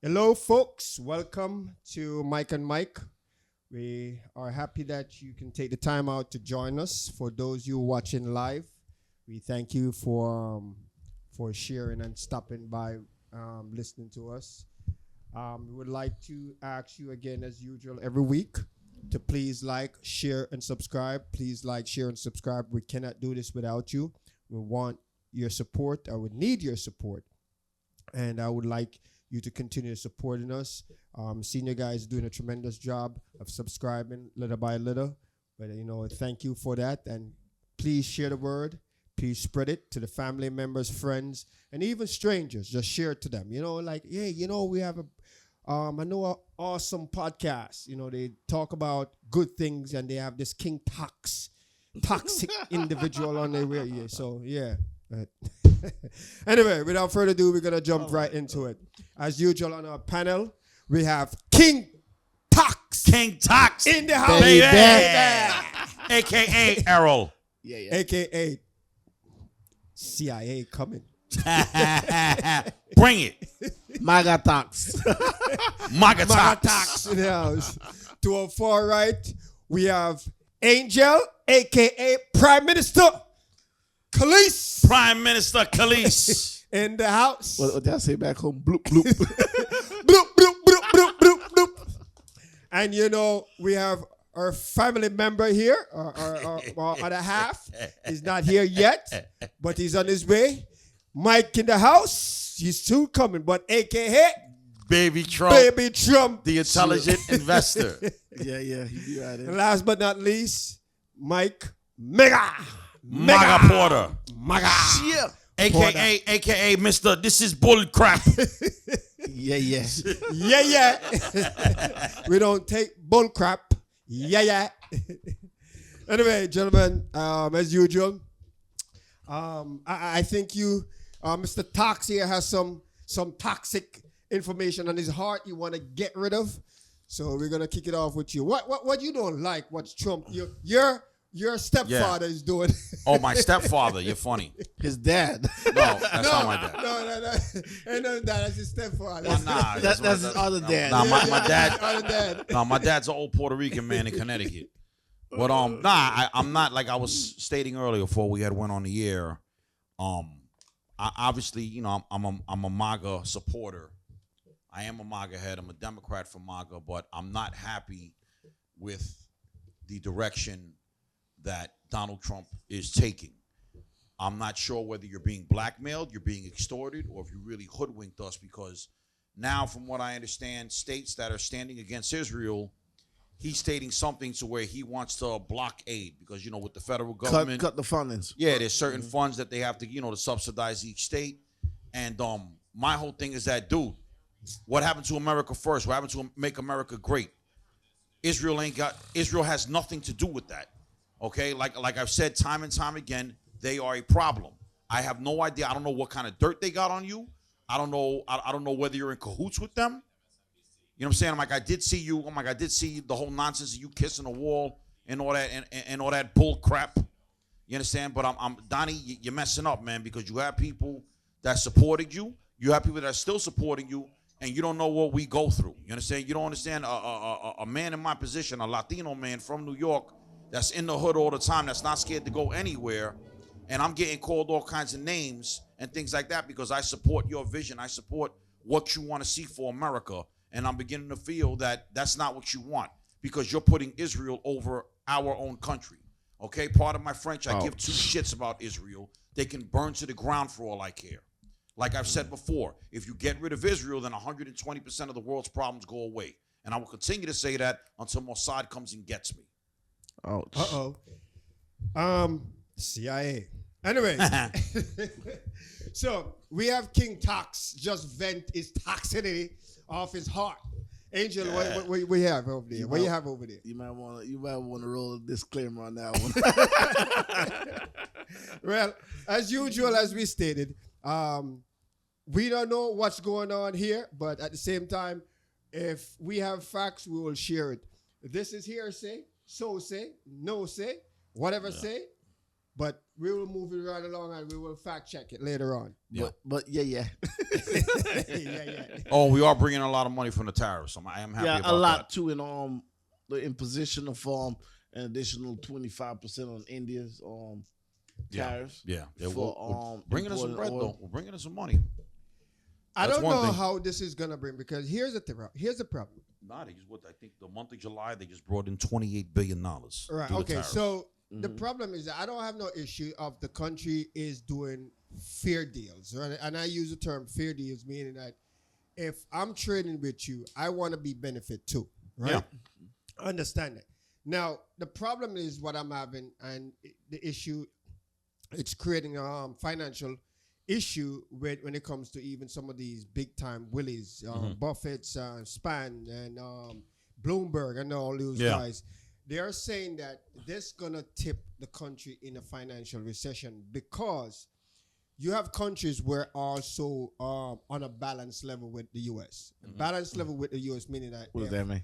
Hello, folks. Welcome to Mike and Mike. We are happy that you can take the time out to join us. For those you watching live, we thank you for sharing and stopping by, listening to us. We would like to ask you again, as usual, every week to please like, share, and subscribe. Please like, share, and subscribe. We cannot do this without you. We want your support. I would need your support, and I would like you to continue supporting us. Senior guys doing a tremendous job of subscribing little by little. But thank you for that. And please share the word. Please spread it to the family members, friends, and even strangers. Just share it to them. Hey, we have I know an awesome podcast. They talk about good things, and they have this toxic individual on their radio. So yeah. Anyway, without further ado, we're gonna jump right into it. As usual on our panel, we have King Tox. King Tox in the house, baby. AKA Errol. Yeah. AKA CIA coming. Bring it. Maga Tox. Maga Tox. Tox in the house. To our far right, we have Angel, AKA Prime Minister Khalees. Prime Minister Khalees. In the house. What did I say back home? Bloop, bloop. Bloop, bloop, bloop, bloop, bloop, bloop. And we have our family member here, our other half. He's not here yet, but he's on his way. Mike in the house. He's soon coming, but AKA Baby Trump. Baby Trump. The intelligent investor. Yeah. He be right And there. last but not least, Mike Mega Porter. Maga. Yeah. AKA Mr. This is bull crap. Yeah. Yeah. We don't take bull crap. Yeah. Anyway, gentlemen, as usual, I think Mr. Tox here has some toxic information on his heart you want to get rid of. So we're gonna kick it off with you. What you don't like? What's Trump? Your stepfather is doing. Oh, my stepfather. You're funny. His dad. No, that's not my dad. No. Ain't none of that. That's his stepfather. Well, nah, That's his other dad. Nah, my dad. Other dad. No, my dad's an old Puerto Rican man in Connecticut. But I'm not, like I was stating earlier before we had went on the air. I obviously, I'm a MAGA supporter. I am a MAGA head. I'm a Democrat for MAGA, but I'm not happy with the direction that Donald Trump is taking. I'm not sure whether you're being blackmailed, you're being extorted, or if you really hoodwinked us, because now, from what I understand, states that are standing against Israel, he's stating something to where he wants to block aid because, with the federal government. Cut the fundings. Yeah, there's certain funds that they have to, to subsidize each state. And my whole thing is that, dude, what happened to America first? What happened to make America great? Israel has nothing to do with that. Okay, like I've said time and time again, they are a problem. I have no idea. I don't know what kind of dirt they got on you. I don't know. I don't know whether you're in cahoots with them. You know what I'm saying? I'm like, I did see you. I'm like, I did see the whole nonsense of you kissing the wall and all that and all that bull crap. You understand? But I'm Donnie, you're messing up, man, because you have people that supported you. You have people that are still supporting you, and you don't know what we go through. You understand? You don't understand a man in my position, a Latino man from New York, that's in the hood all the time, that's not scared to go anywhere, and I'm getting called all kinds of names and things like that because I support your vision. I support what you want to see for America, and I'm beginning to feel that that's not what you want because you're putting Israel over our own country. Okay, pardon my French, I give two shits about Israel. They can burn to the ground for all I care. Like I've said before, if you get rid of Israel, then 120% of the world's problems go away. And I will continue to say that until Mossad comes and gets me. Ouch. CIA. Anyway, so we have King Tox just vent his toxicity off his heart. Angel, what we have over there? What you have over there? You might want to roll a disclaimer on that one. Well, as usual, as we stated, we don't know what's going on here, but at the same time, if we have facts, we will share it. This is hearsay, so say, no say, whatever say. But we will move it right along and we will fact check it later on. Yeah. But yeah. yeah, yeah. Oh, we are bringing a lot of money from the tariffs. I am happy Yeah, about a lot that. too in the imposition of an additional 25% on India's tariffs. Yeah. For we're bringing us some bread, imported though. oil. We're bringing us some money. I That's don't one know thing. how this is gonna bring because here's the problem. Nah, they just I think the month of July they just brought in $28 billion. Right. through the Okay. tariffs. So the problem is that I don't have no issue of the country is doing fair deals, right? And I use the term fair deals, meaning that if I'm trading with you, I want to be benefit too, right? Yeah. I understand that. Now the problem is what I'm having, and the issue, it's creating a financial issue when it comes to even some of these big time willies, Buffett's, Span, and Bloomberg, and all those guys. They are saying that this gonna tip the country in a financial recession because you have countries where also on a balanced level with the U.S. Balanced level with the U.S. meaning that What does that mean?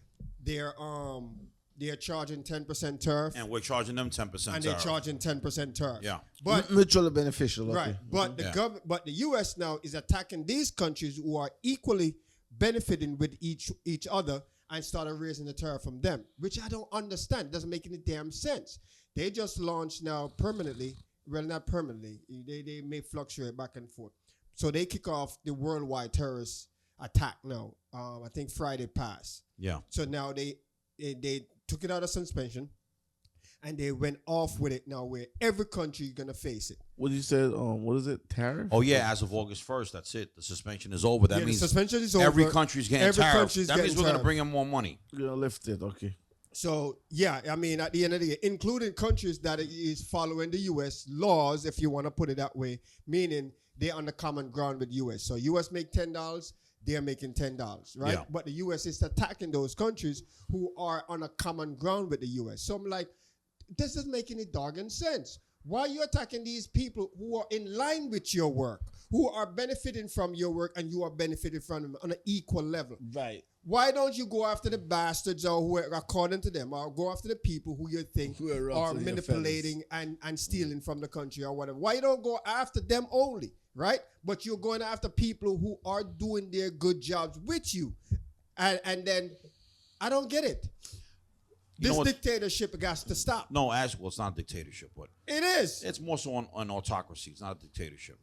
they're charging 10% tariff And we're charging them 10%. and they're charging 10% tariff. Yeah. But Mutually beneficial. Okay. right, but the U.S. now is attacking these countries who are equally benefiting with each other and started raising the tariff from them, which I don't understand. Doesn't make any damn sense. They just launched now permanently. Well, not permanently. They may fluctuate back and forth. So they kick off the worldwide terrorist attack now. I think Friday passed. Yeah. So now they took it out of suspension, and they went off with it now, where every country is gonna face it. What you said? What is it? Tariff? Oh yeah, as of August 1st, that's it. The suspension is over. That Yeah, means the suspension is over. every country's getting Every tariffs. country's That means getting we're going to tariff. bring in more money. You're gonna lift it. Okay. So yeah, I mean, at the end of the day, including countries that is following the U.S. laws, if you want to put it that way, meaning they're on the common ground with U.S. So U.S. make $10, they're making $10, right? Yeah. But the U.S. is attacking those countries who are on a common ground with the U.S. So I'm like, this doesn't make any doggone sense. Why are you attacking these people who are in line with your work, who are benefiting from your work, and you are benefiting from them on an equal level? Right. Why don't you go after the bastards or who, according to them, or go after the people who you think Who are are ruffling your manipulating and stealing from the country or whatever? Why you don't go after them only, right? But you're going after people who are doing their good jobs with you. And then I don't get it. You know This what? dictatorship has to stop. No, it's not dictatorship, but It is. it's more so on autocracy. It's not a dictatorship.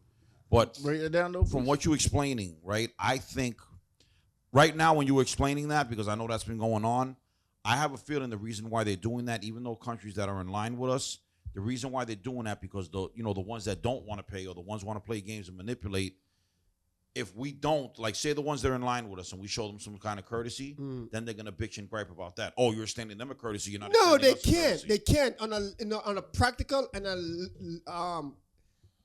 But Break it down though. from what you're explaining, right, I think right now when you were explaining that, because I know that's been going on, I have a feeling the reason why they're doing that, even though countries that are in line with us, the reason why they're doing that because the ones that don't want to pay or the ones who want to play games and manipulate, if we don't, like say the ones that are in line with us and we show them some kind of courtity, then they're gonna bitch and gripe about that. Oh, you're extending them a courtesy, you're not. No, extending they us a can't. courtesy. They can't on a practical and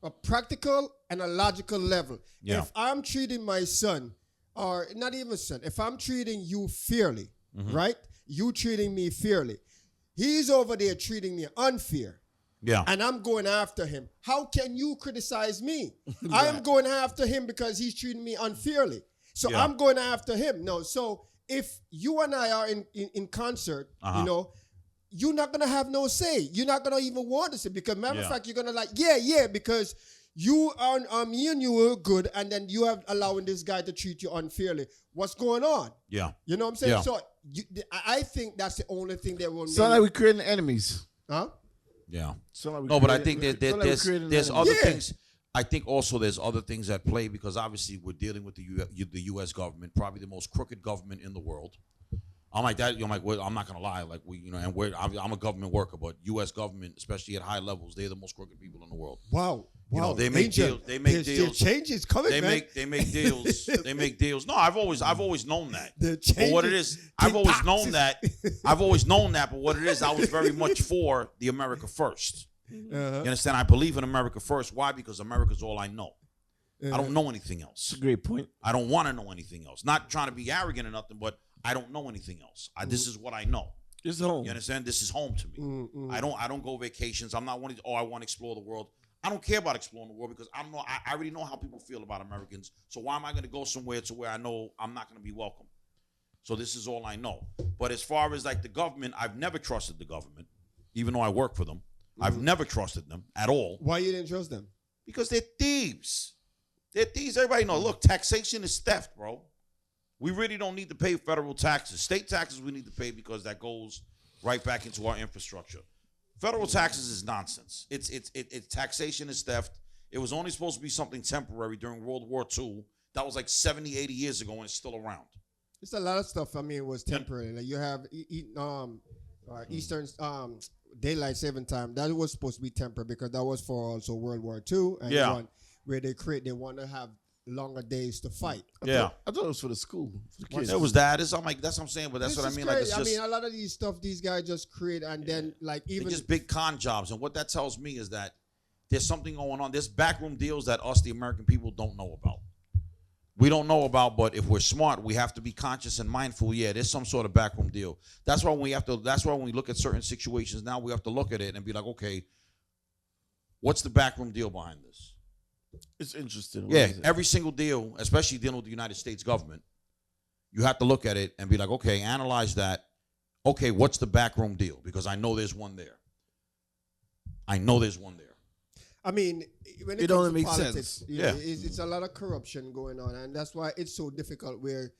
a practical and a logical level. Yeah. If I'm treating my son, or not even son, if I'm treating you fairly, right? You treating me fairly. He's over there treating me unfair. Yeah. And I'm going after him. How can you criticize me? I am going after him because he's treating me unfairly. So Yeah. I'm going after him. No, so if you and I are in concert, you're not gonna have no say. You're not gonna even want to say, because matter of Yeah. fact, you're gonna like, yeah, because you are me and you were good, and then you have allowing this guy to treat you unfairly. What's going on? Yeah. You know what I'm saying? Yeah. So I think that's the only thing that will Sound like we're creating enemies. huh? Yeah. Sound like we No, but I creating- think sound like we're creating there's enemies. other Yeah. things. I think also there's other things at play because obviously we're dealing with the U.S. government, probably the most crooked government in the world. I'm like that. I'm like, well, I'm not gonna lie. Like I'm a government worker, but U.S. government, especially at high levels, they're the most crooked people in the world. Wow. You know, they make Angel, deals. They make there's deals. changes coming, They man. make deals. They make deals. No, I've always known that. The But what it changes is, I've can always box. known that. I've always known that. But what it is, I was very much for the America first. You understand? I believe in America first. Why? Because America's all I know. I don't know anything else. That's a great point. I don't want to know anything else. Not trying to be arrogant or nothing, but I don't know anything else. This is what I know. It's home. You understand? This is home to me. I don't go vacations. I'm not one of I want to explore the world. I don't care about exploring the world because I already know how people feel about Americans. So why am I going to go somewhere to where I know I'm not going to be welcome? So this is all I know. But as far as like the government, I've never trusted the government, even though I work for them. I've never trusted them at all Why you didn't trust them? because they're thieves. They're thieves. Everybody know. Look, taxation is theft, bro. We really don't need to pay federal taxes. State taxes we need to pay because that goes right back into our infrastructure. Federal taxes is nonsense. It's taxation is theft. It was only supposed to be something temporary during World War II. That was like 70, 80 years ago, and it's still around. It's a lot of stuff. I mean, it was temporary. Like you have Eastern daylight saving time. That was supposed to be temporary because that was for also World War II. And where they want to have longer days to fight. I thought it was for the school. For the kids. It was that. That's what I'm saying, but that's what I mean. Like, it's just, a lot of these stuff these guys just create, and then like even just big con jobs. And what that tells me is that there's something going on. There's backroom deals that us, the American people, don't know about. We don't know about, but if we're smart, we have to be conscious and mindful. Yeah, there's some sort of backroom deal. That's why when we look at certain situations now, we have to look at it and be like, okay, what's the backroom deal behind this? It's interesting. Yeah, every single deal, especially dealing with the United States government, you have to look at it and be like, okay, analyze that. Okay, what's the backroom deal? Because I know there's one there. I mean, when it only comes to makes politics, sense. you know, it's a lot of corruption going on, and that's why it's so difficult. Where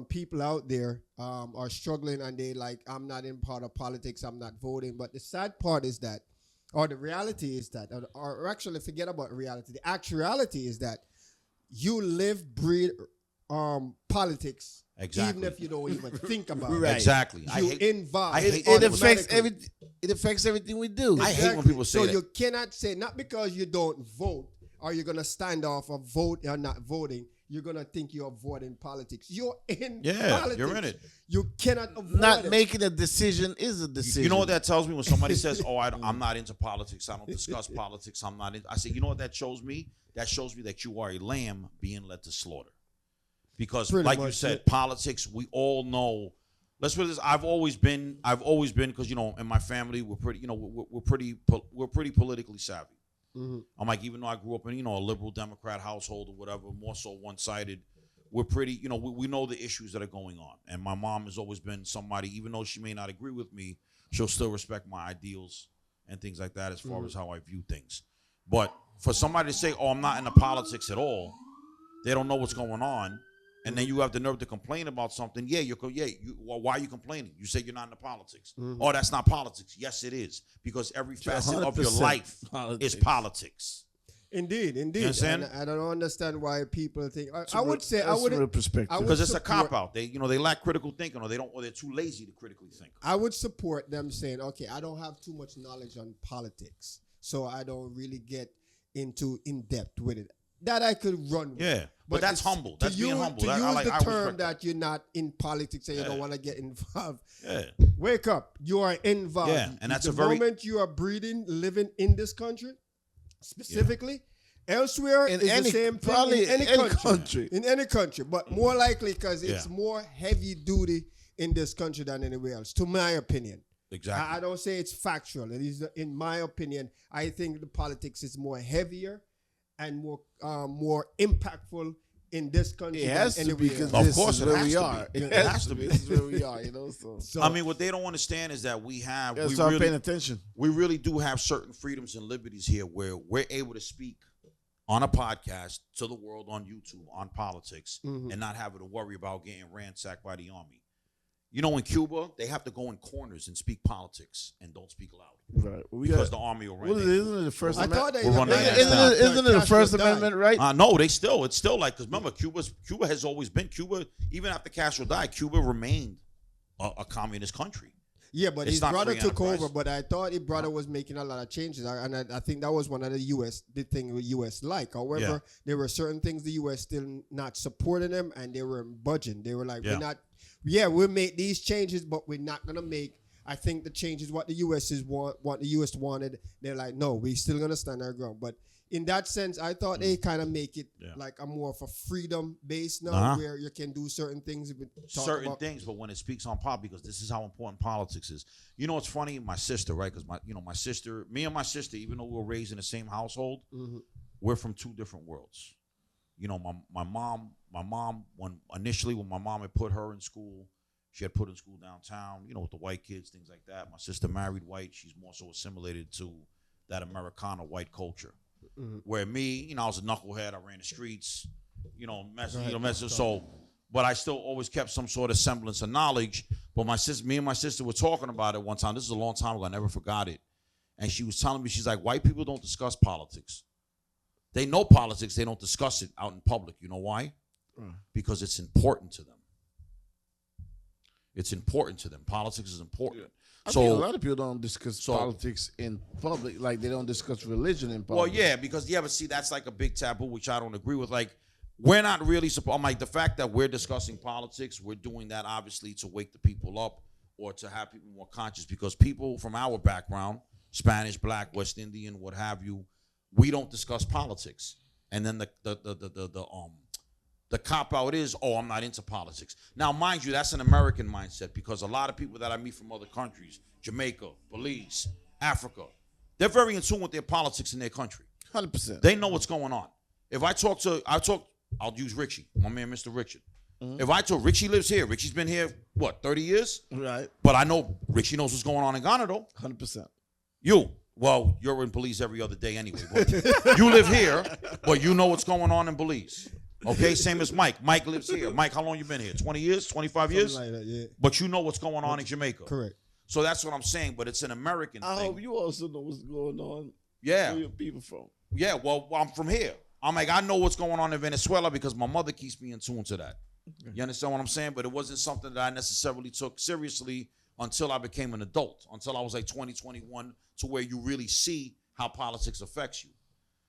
people out there are struggling, and they like, I'm not in part of politics, I'm not voting. But the sad part is that, or the reality is that, or actually forget about reality. The actuality is that you live, breathe politics. Exactly. Even if you don't even think about Right. it. Exactly. Involved. I hate It affects automatically. It affects everything we do. I hate when people say so that. you cannot say, not because you don't vote, are you going to stand off or vote or not voting, you're going to think you're avoiding politics. You're in politics. You're in it. You cannot avoid Not it. making a decision is a decision. You know what that tells me when somebody says, "Oh, I'm not into politics. I don't discuss politics. I'm not." I say, you know what that shows me? That shows me that you are a lamb being led to slaughter. Because, Pretty like you much, said, politics. We all know. Let's put this. I've always been because in my family we're pretty. We're pretty politically savvy. Mm-hmm. I'm like, even though I grew up in a liberal Democrat household or whatever, more so one-sided. We're pretty, we know the issues that are going on. And my mom has always been somebody, even though she may not agree with me, she'll still respect my ideals and things like that as far as how I view things. But for somebody to say, oh, I'm not into politics at all, they don't know what's going on, and then you have the nerve to complain about something. Why are you complaining? You say you're not into politics. Oh, that's not politics. Yes, it is. Because every facet of your life is politics. Indeed. You understand? And I don't understand why people think. I would say I would perspective. Because it's a cop out. They lack critical thinking, or they're too lazy to critically think. I would support them saying, okay, I don't have too much knowledge on politics, so I don't really get into in depth with it. That I could run with. Yeah, but that's humble. That's being humble. To use I the term respect that you're not in politics and you don't want to get involved. Yeah. Wake up. You are involved. Yeah, and that's the moment you are breathing, living in this country, specifically, elsewhere In is any- the same thing probably in any any country. country. In any country, but more likely because it's more heavy duty in this country than anywhere else, to my opinion. Exactly. I don't say it's factual. It is, in my opinion, I think the politics is more heavier and more impactful in this country. It has than to be anywhere because else. Of course this is it where has we to are. be. It It has to be. This is where we are. So I mean, what they don't understand is that we start paying attention. We really do have certain freedoms and liberties here where we're able to speak on a podcast to the world on YouTube on politics and not having to worry about getting ransacked by the army. In Cuba, they have to go in corners and speak politics and don't speak loud. Right. Because the army will run in. Isn't it the First I Amendment? thought they We're running that down. Isn't it the First Amendment, right? No, it's still like, because remember, Cuba has always been, even after Castro died, Cuba remained a communist country. Yeah, but It's his not brother free took enterprise. over. But I thought his brother was making a lot of changes, and I think that was one of the thing the U.S. like. However, there were certain things the U.S. still not supporting them, and they were budging. They were like, we'll make these changes, but we're not gonna make. I think the changes what the U.S. what the U.S. wanted. They're like, no, we're still gonna stand our ground. But in that sense, I thought they kind of make it like a more of a freedom base now, where you can do certain things. Things, but when it speaks on politics, because this is how important politics is. It's funny, my sister, right? Because me and my sister, even though we were raised in the same household, we're from two different worlds. My mom, when my mom had put her in school, She had put in school downtown, with the white kids, things like that. My sister married white. She's more so assimilated to that Americana white culture. Where me, I was a knucklehead. I ran the streets, messing. So, but I still always kept some sort of semblance of knowledge. But me and my sister were talking about it one time. This is a long time ago. I never forgot it. And she was telling me, she's like, white people don't discuss politics. They know politics. They don't discuss it out in public. You know why? Because it's important to them. It's important to them. Politics is important. Yeah. I think a lot of people don't discuss politics in public. Like, they don't discuss religion in public. Well, yeah, because, but see, that's like a big taboo, which I don't agree with. Like, we're not really supposed, I'm like, the fact that we're discussing politics, we're doing that obviously to wake the people up or to have people more conscious, because people from our background, Spanish, Black, West Indian, what have you, we don't discuss politics. And then the cop-out is, I'm not into politics. Now, mind you, that's an American mindset, because a lot of people that I meet from other countries, Jamaica, Belize, Africa, they're very in tune with their politics in their country. 100%. They know what's going on. If I'll use Richie, my man, Mr. Richard. If I talk, Richie lives here. Richie's been here, 30 years? Right. But I know Richie knows what's going on in Ghana, though. 100%. You're in Belize every other day anyway. But you live here, but you know what's going on in Belize. Okay, same as Mike. Mike lives here. Mike, how long you been here? 20 years? 25 years? Something like that, yeah. But you know what's going on in Jamaica. Correct. So that's what I'm saying, but it's an American thing. I hope you also know what's going on. Yeah. Where your people from. Yeah, well, I'm from here. I'm like, I know what's going on in Venezuela because my mother keeps me in tune to that. You understand what I'm saying? But it wasn't something that I necessarily took seriously until I became an adult, until I was like 20, 21, to where you really see how politics affects you.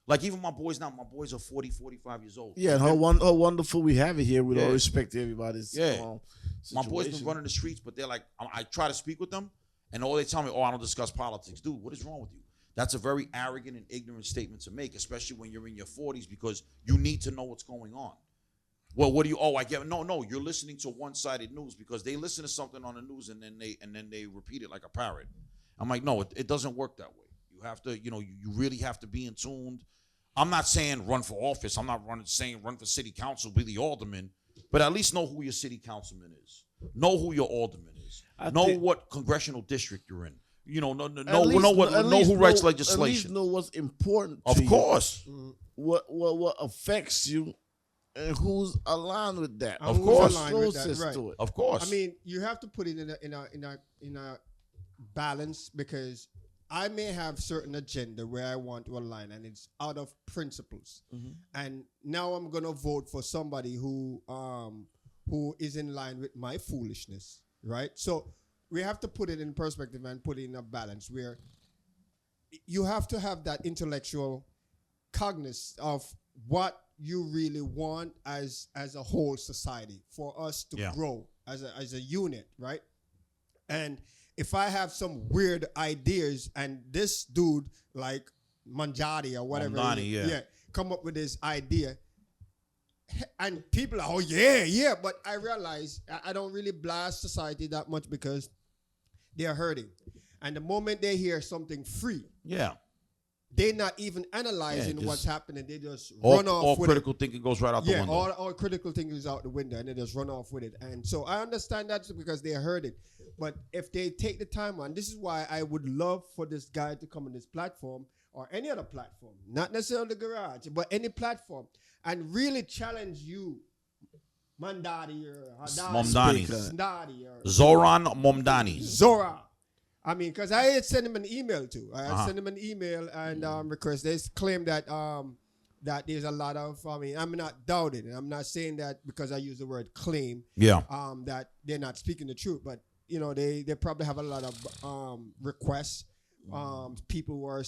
Like, even my boys now, my boys are 40, 45 years old. Yeah, and how wonderful we have it here with all respect to everybody's My boys been running the streets, but they're like, I try to speak with them, and all they tell me, I don't discuss politics. Dude, what is wrong with you? That's a very arrogant and ignorant statement to make, especially when you're in your 40s, because you need to know what's going on. Well, what do you? I get no. You're listening to one-sided news because they listen to something on the news and then they repeat it like a parrot. I'm like, no, it doesn't work that way. You have to, you really have to be in tune. I'm not saying run for office. I'm not saying run for city council, be the alderman, but at least know who your city councilman is. Know who your alderman is. Know what congressional district you're in. Know who writes legislation. At least know what's important to you. Of course. What affects you and who's aligned with that. Of course. Right. To it. Of course. I mean, you have to put it in a balance, because I may have certain agenda where I want to align, and it's out of principles. And now I'm gonna vote for somebody who is in line with my foolishness, right? So we have to put it in perspective and put it in a balance where you have to have that intellectual cognizance of what you really want as a whole society for us to grow as a unit, right? And if I have some weird ideas and this dude like Manjari or whatever, come up with this idea, and people are, but I realize I don't really blast society that much because they're hurting. And the moment they hear something free, they're not even analyzing what's happening. They just run off all with critical thinking goes right out the window. All critical thinking is out the window, and they just run off with it. And so I understand that because they heard it. But if they take the time on, this is why I would love for this guy to come on this platform or any other platform, not necessarily the garage, but any platform, and really challenge you, Mandadi or Momdani, Zoran Momdani. Zora. I mean, because I had sent him an email too. I had sent him an email and request. They claim that that there's a lot of. I mean, I'm not doubting it. I'm not saying that because I use the word claim. Yeah. That they're not speaking the truth, but they probably have a lot of requests. People who are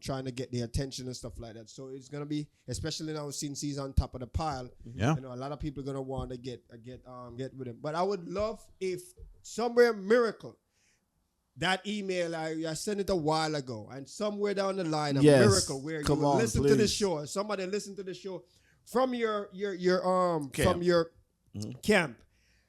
trying to get their attention and stuff like that. So it's gonna be, especially now since he's on top of the pile. Yeah. A lot of people are gonna want to get with him. But I would love if somewhere miracle. That email, I sent it a while ago, and somewhere down the line, a miracle where you listen to the show. Somebody listen to the show from your camp. From your camp.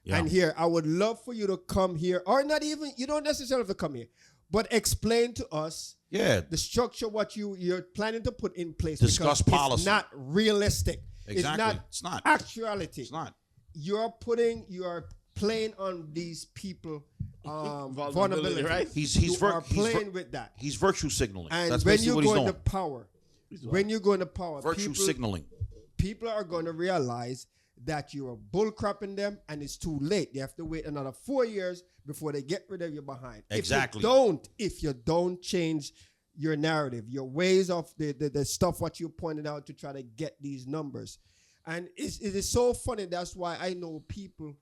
Yeah. And here, I would love for you to come here, or not even, you don't necessarily have to come here, but explain to us the structure, what you're planning to put in place. Discuss policy. It's not realistic. Exactly. It's not actuality. It's not. You're playing on these people Vulnerability, vulnerability. right? You are playing with that. He's virtue signaling. And That's when basically you what he's go doing. into power, when you go into power, Virtue signaling. people are going to realize that you're bullcrapping them, and it's too late. They have to wait another 4 years before they get rid of you behind. Exactly. If you don't change your narrative, your ways of the stuff what you pointed out to try to get these numbers. And it is so funny. That's why I know people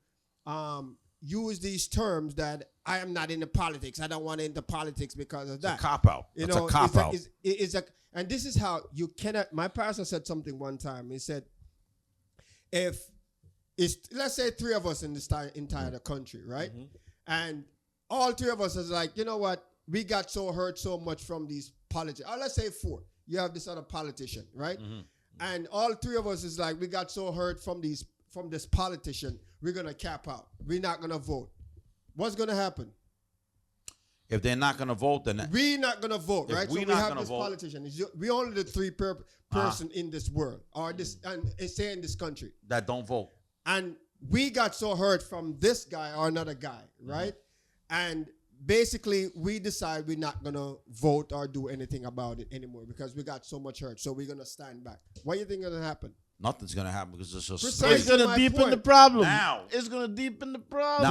use these terms that I am not into politics. I don't want to into politics because of that. It's a cop-out. It's a cop-out. And this is how you cannot. My pastor said something one time. He said, if it's, let's say 3 of us in this entire country, right? Mm-hmm. And all 3 of us is like, you know what? We got so hurt so much from these politicians. Or let's say 4. You have this other politician, right? Mm-hmm. And all 3 of us is like, we got so hurt from this politician. We're going to cap out. We're not going to vote. What's going to happen? If they're not going to vote, then we're not going to vote, right? So we have this politician. We only the 3 person in this world, or this, and say in this country that don't vote. And we got so hurt from this guy or another guy, right? And basically, we decide we're not going to vote or do anything about it anymore because we got so much hurt. So we're going to stand back. What do you think is going to happen? Nothing's going to happen because it's just... It's going to deepen the problem. Now. It's going to deepen the problem.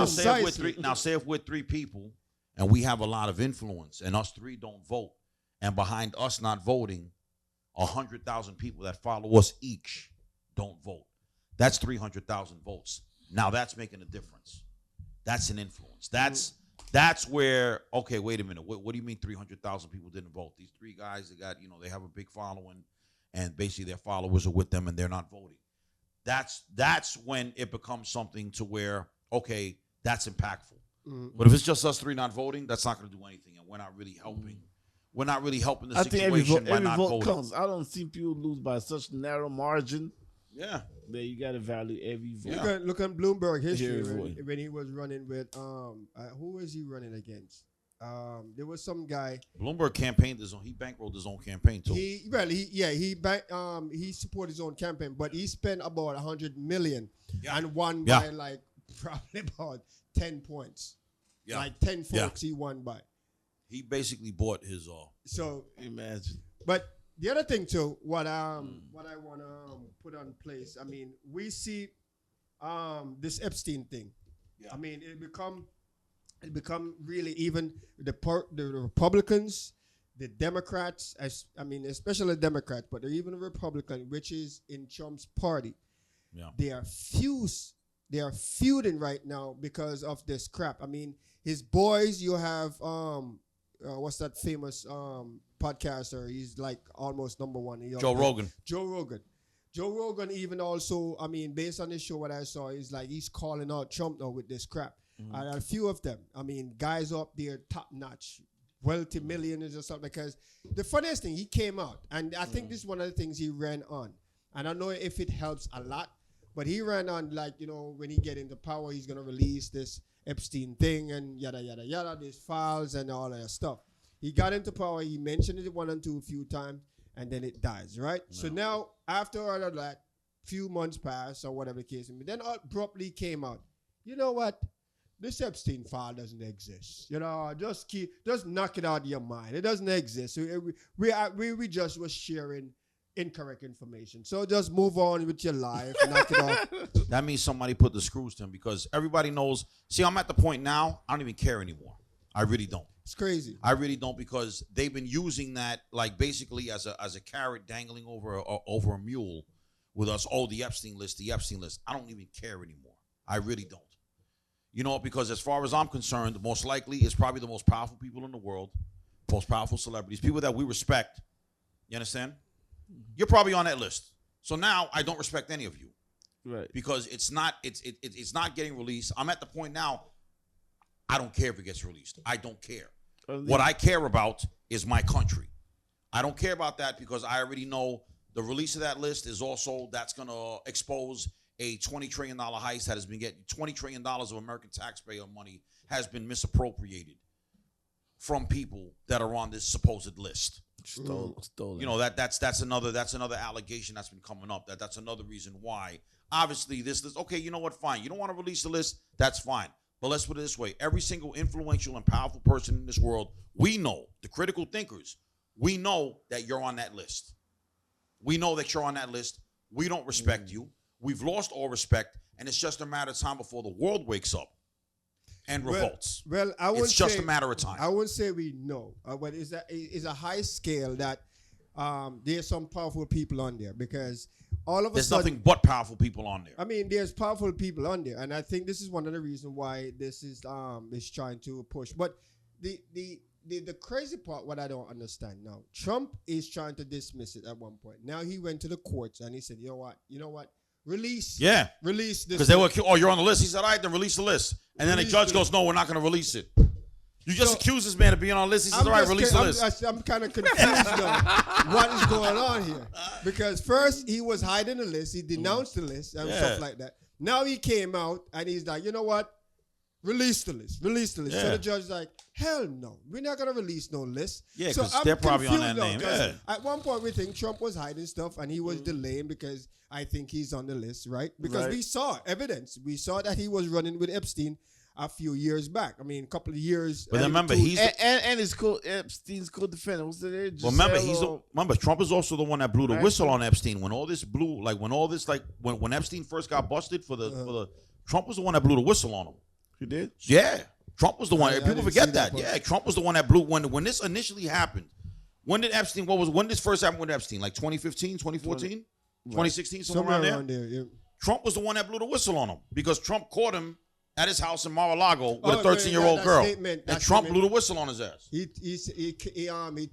Now, say if we're 3 people and we have a lot of influence and us 3 don't vote, and behind us not voting, 100,000 people that follow us each don't vote. That's 300,000 votes. Now that's making a difference. That's an influence. That's where, okay, wait a minute. What do you mean 300,000 people didn't vote? These 3 guys, they have a big following, and basically their followers are with them and they're not voting. That's when it becomes something to where, okay, that's impactful. Mm-hmm. But if it's just us 3 not voting, that's not going to do anything, and we're not really helping. Mm-hmm. We're not really helping the situation by not voting. Counts. I don't see people lose by such narrow margin. Yeah. There you got to value every vote. Yeah. Look at Bloomberg history when he was running with who was he running against? There was some guy. Bloomberg campaigned his own. He bankrolled his own campaign too. He supported his own campaign, but he spent about $100 million and won by like probably about 10 points. Yeah. Like 10 folks he won by. He basically bought his So imagine. But the other thing too, what I want to put on place. I mean, we see this Epstein thing. Yeah. I mean, it become really even the Republicans, the Democrats, especially the Democrats, but even the Republican, which is in Trump's party. Yeah. They are feuding right now because of this crap. I mean, his boys, you have what's that famous podcaster? He's like almost #1. Joe Rogan. Joe Rogan even also, I mean, based on this show, what I saw is like he's calling out Trump now with this crap. Mm-hmm. And a few of them, I mean, guys up there, top notch, wealthy millionaires or something. Because the funniest thing, he came out, and I think this is one of the things he ran on. And I don't know if it helps a lot, but he ran on like, when he get into power, he's going to release this Epstein thing and yada, yada, yada, these files and all that stuff. He got into power. He mentioned it 1 and 2 a few times, and then it dies, right? No. So now, after all of that, few months pass or whatever the case, and then abruptly came out. You know what? This Epstein file doesn't exist. Just knock it out of your mind. It doesn't exist. So we just was sharing incorrect information. So just move on with your life. Knock it off. That means somebody put the screws to him because everybody knows. See, I'm at the point now, I don't even care anymore. I really don't. It's crazy. I really don't because they've been using that like basically as a carrot dangling over a mule with us. Oh, the Epstein list. I don't even care anymore. I really don't. Because as far as I'm concerned, most likely it's probably the most powerful people in the world, most powerful celebrities, people that we respect. You understand? You're probably on that list. So now I don't respect any of you. Right. Because it's not getting released. I'm at the point now, I don't care if it gets released. I don't care. What I care about is my country. I don't care about that because I already know the release of that list is also, that's going to expose a $20 trillion heist that has been getting $20 trillion of American taxpayer money has been misappropriated from people that are on this supposed list. Stolen. That's another allegation that's been coming up. That's another reason why obviously this list, okay, you know what, fine. You don't want to release the list, that's fine. But let's put it this way. Every single influential and powerful person in this world, we know, the critical thinkers, we know that you're on that list. We know that you're on that list. We don't respect you. We've lost all respect, and it's just a matter of time before the world wakes up and revolts. Well, I would it's just a matter of time. I wouldn't say we know, but it's a high scale that there's some powerful people on there, because all of a There's sudden, nothing but powerful people on there. I mean, there's powerful people on there, and I think this is one of the reasons why this is trying to push. But the crazy part, what I don't understand now, Trump is trying to dismiss it at one point. Now he went to the courts and he said, you know what, release this. Because they were, oh, you're on the list. He said, all right, then release the list. And then the judge goes, no, we're not going to release it. You just accused this man of being on the list. He says, all right, release the list. I'm kind of confused now. What is going on here? Because first he was hiding the list. He denounced the list and stuff like that. Now he came out and he's like, you know what? Release the list. So the judge's like, hell no. We're not going to release no list. Yeah, because they're probably on that name. Yeah. At one point we think Trump was hiding stuff and he was delaying because I think he's on the list, right? Because we saw evidence. We saw that he was running with Epstein a few years back. I mean, a couple of years. But remember, his Epstein's co-defendant. What's the name? Well, remember, Trump is also the one that blew the whistle on Epstein when all this blew. Like when Epstein first got busted for the Trump was the one that blew the whistle on him. You did? Yeah, Trump was the one. People forget that. Yeah, Trump was the one that blew when this initially happened. When did Epstein? When did this first happen with Epstein? Like 2015, 2014, 2016, somewhere around there. Yeah. Trump was the one that blew the whistle on him because Trump caught him at his house in Mar-a-Lago with a 13-year-old girl, and Trump blew the whistle on his ass. He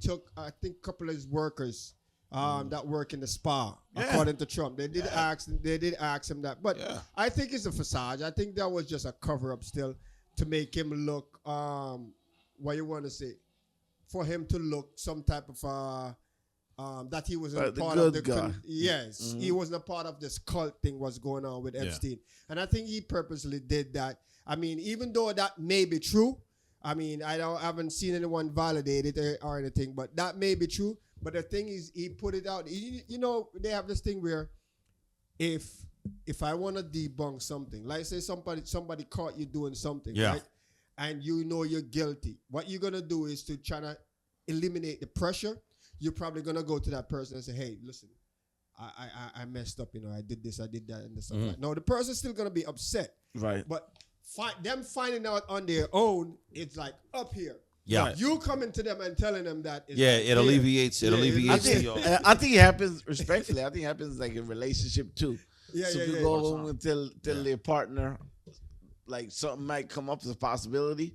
took, I think, a couple of his workers that work in the spa, according to Trump. They did ask him that, but I think it's a facade. I think that was just a cover-up still to make him look, what you want to say, for him to look some type of that he wasn't a part of the guy. He wasn't a part of this cult thing was going on with Epstein, and I think he purposely did that. I mean, even though that may be true, I mean, I haven't seen anyone validate it or anything, but that may be true. But the thing is, he put it out. You know, they have this thing where if I want to debunk something, like say somebody caught you doing something, right? And you know you're guilty, what you're gonna do is to try to eliminate the pressure. You're probably gonna go to that person and say, "Hey, listen, I messed up. You know, I did this, I did that, and this." Mm-hmm. No, the person's still gonna be upset, right? But them finding out on their own, it's like up here. Yeah, you coming to them and telling them that. It alleviates. It alleviates. I think it happens respectfully. I think it happens like in relationship too. You go home and tell their partner, like something might come up as a possibility.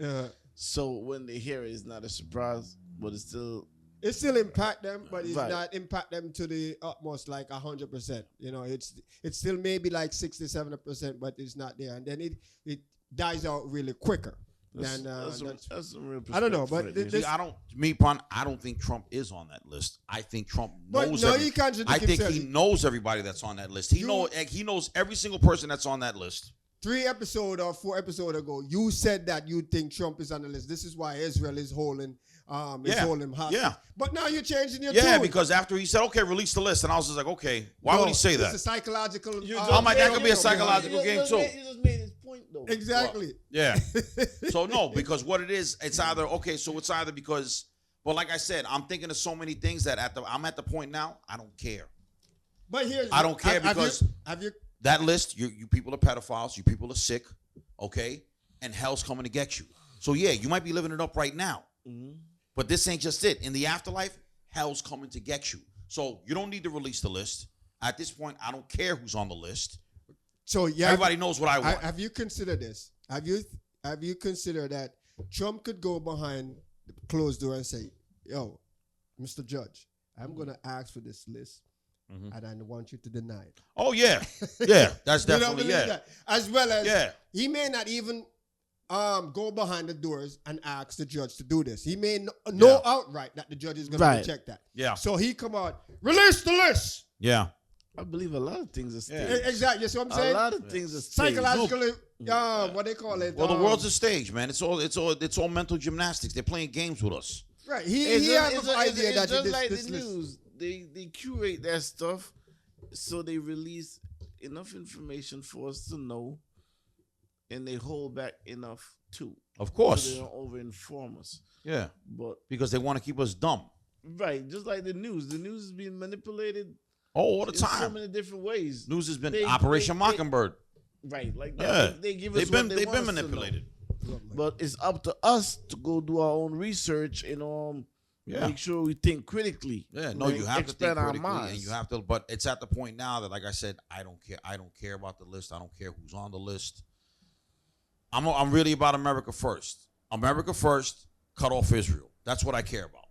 So when they hear it, it's not a surprise, but it's still. It still impact them, but it's not impact them to the utmost, like 100%. You know, it's still maybe like 60-70%, but it's not there, and then it dies out really quicker. That's some real perspective. I don't know, but I don't think Trump is on that list. I think Trump knows. I think he knows everybody that's on that list. He knows every single person that's on that list. 3 episodes or 4 episodes ago, you said that you think Trump is on the list. This is why Israel is holding him hostage. Yeah. But now you're changing your tune. Yeah, because after he said, okay, release the list, and I was just like, okay, why would he say that? It's a psychological. That could be a psychological game too. He just made his point though. Exactly. Well, yeah. So no, because what it is, it's either because, well, like I said, I'm thinking of so many things that I'm at the point now, I don't care. But I don't care because that list, you people are pedophiles, you people are sick, okay, and hell's coming to get you. So yeah, you might be living it up right now. Mm-hmm. But this ain't just it. In the afterlife, hell's coming to get you. So you don't need to release the list. At this point, I don't care who's on the list. So yeah, everybody knows what I want. Have you considered this? Have you considered that Trump could go behind the closed door and say, "Yo, Mr. Judge, I'm gonna ask for this list, and I want you to deny it." Oh yeah, that's definitely that. As well as he may not even go behind the doors and ask the judge to do this. He may know outright that the judge is going to reject that. Yeah. So he come out, release the list. Yeah. I believe a lot of things are staged. Exactly. You see what I'm saying? A lot of things are staged. Psychologically, what they call it. Well, the world's a stage, man. It's all mental gymnastics. They're playing games with us. Right. He has an idea that just like the news. They curate that stuff, so they release enough information for us to know, and they hold back enough too. Of course. So they don't over-inform us. Yeah. But Because they want to keep us dumb. right, just like the news. The news is being manipulated All the in so time. many different ways. News has been They- Operation they- Mockingbird. Right, like Yeah. that. They give us They've been what they want us to know. manipulated. But it's up to us to go do our own research and Yeah. make sure we think critically. Yeah, no, like, you have to think expand our critically, and minds. you have to. But it's at the point now that, like I said, I don't care. I don't care about the list. I don't care who's on the list. I'm really about America first. America first. Cut off Israel. That's what I care about.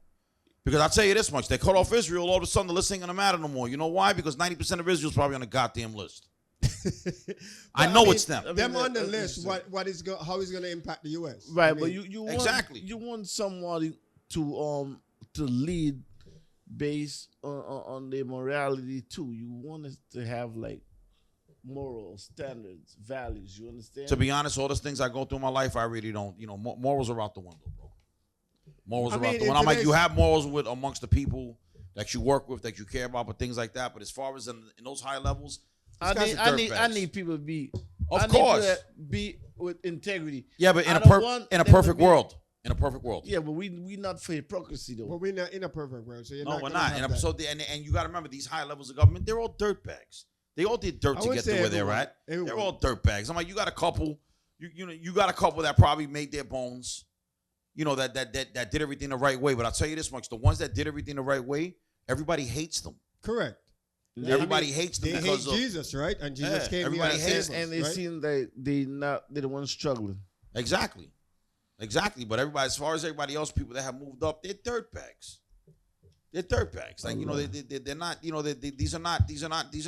Because I'll tell you this much: they cut off Israel, all of a sudden the list ain't gonna matter no more. You know why? Because 90% of Israel's probably on the goddamn list. I know it's them. Them on the list. How is going to impact the U.S. Right, but you want, exactly. you want somebody to lead based on their morality too. You want us to have like moral standards, values. You understand? To be honest, all those things I go through in my life, I really don't. Morals are out the window, bro. Morals are out the window. I'm like, you have morals with amongst the people that you work with, that you care about, but things like that. But as far as in those high levels, I need people to be. Of course, need to be with integrity. Yeah, but in a perfect world. In a perfect world. Yeah, but we not for hypocrisy though. But we're not in a perfect world, so we're not. And you got to remember, these high levels of government, they're all dirtbags. They all did dirt to get to where they're at. They're all dirtbags. I'm like, you got a couple. You got a couple that probably made their bones. That did everything the right way. But I'll tell you this much: the ones that did everything the right way, everybody hates them. Correct. Everybody hates them because hate Jesus, right? And Jesus came everybody here hates, and they seem that they're the ones struggling. Exactly. But everybody, as far as everybody else, people that have moved up, they're dirtbags. They're dirtbags. Like they're not. These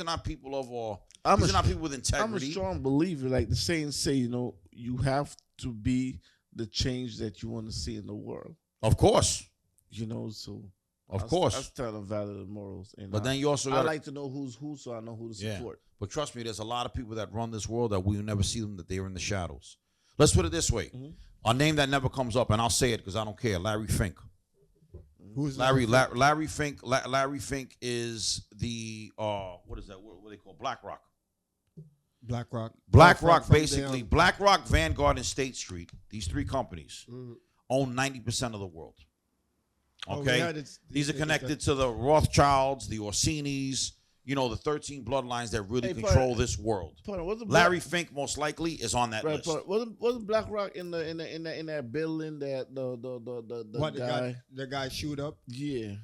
are not people of these are not people with integrity. I'm a strong believer. Like the sayings say, you have to be the change that you want to see in the world. Of course. So. Of course. That's telling valid morals. And but then you also I like to know who's who, so I know who to support. But trust me, there's a lot of people that run this world that we will never see them, that they're in the shadows. Let's put it this way. Mm-hmm. A name that never comes up, and I'll say it because I don't care, Larry Fink. Who's Larry Fink? Larry Fink is the, what is that? What do they call BlackRock? BlackRock, basically. BlackRock, Vanguard, and State Street, these three companies, own 90% of the world. Okay, these are connected to the Rothschilds, the Orsinis, the 13 bloodlines that really control this world. Larry Fink most likely is on that list. Wasn't BlackRock in that building that the guy shoot up? Yeah.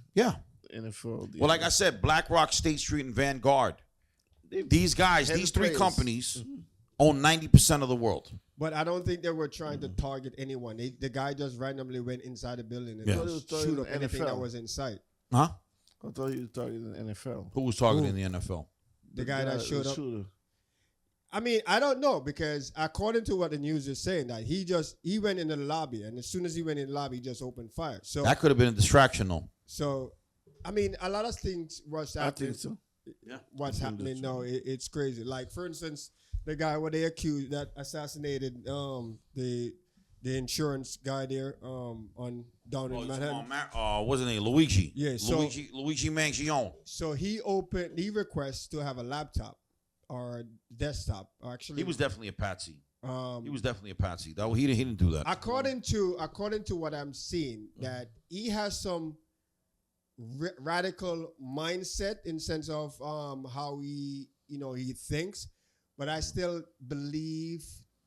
NFL. Well, like I said, BlackRock, State Street, and Vanguard. These guys, these three companies own 90% of the world. But I don't think they were trying to target anyone. The guy just randomly went inside the building and shoot up anything that was in sight. Huh? I thought he was targeting the NFL. Who was targeting the NFL? The guy that showed up. I mean, I don't know, because according to what the news is saying, that he went in the lobby, and as soon as he went in the lobby, he just opened fire. So that could have been a distraction, though. So, I mean, a lot of things was happening. I think so. Yeah. What's happening now? It's crazy. Like, for instance, the guy what they accused that assassinated the insurance guy there down in Manhattan. Wasn't he Luigi? Yeah, so Luigi Mangione. So he requests to have a laptop or desktop. Actually, he was definitely a patsy. He was definitely a patsy. Though he didn't do that. According to what I'm seeing, that he has some radical mindset in sense of how he thinks. But I still believe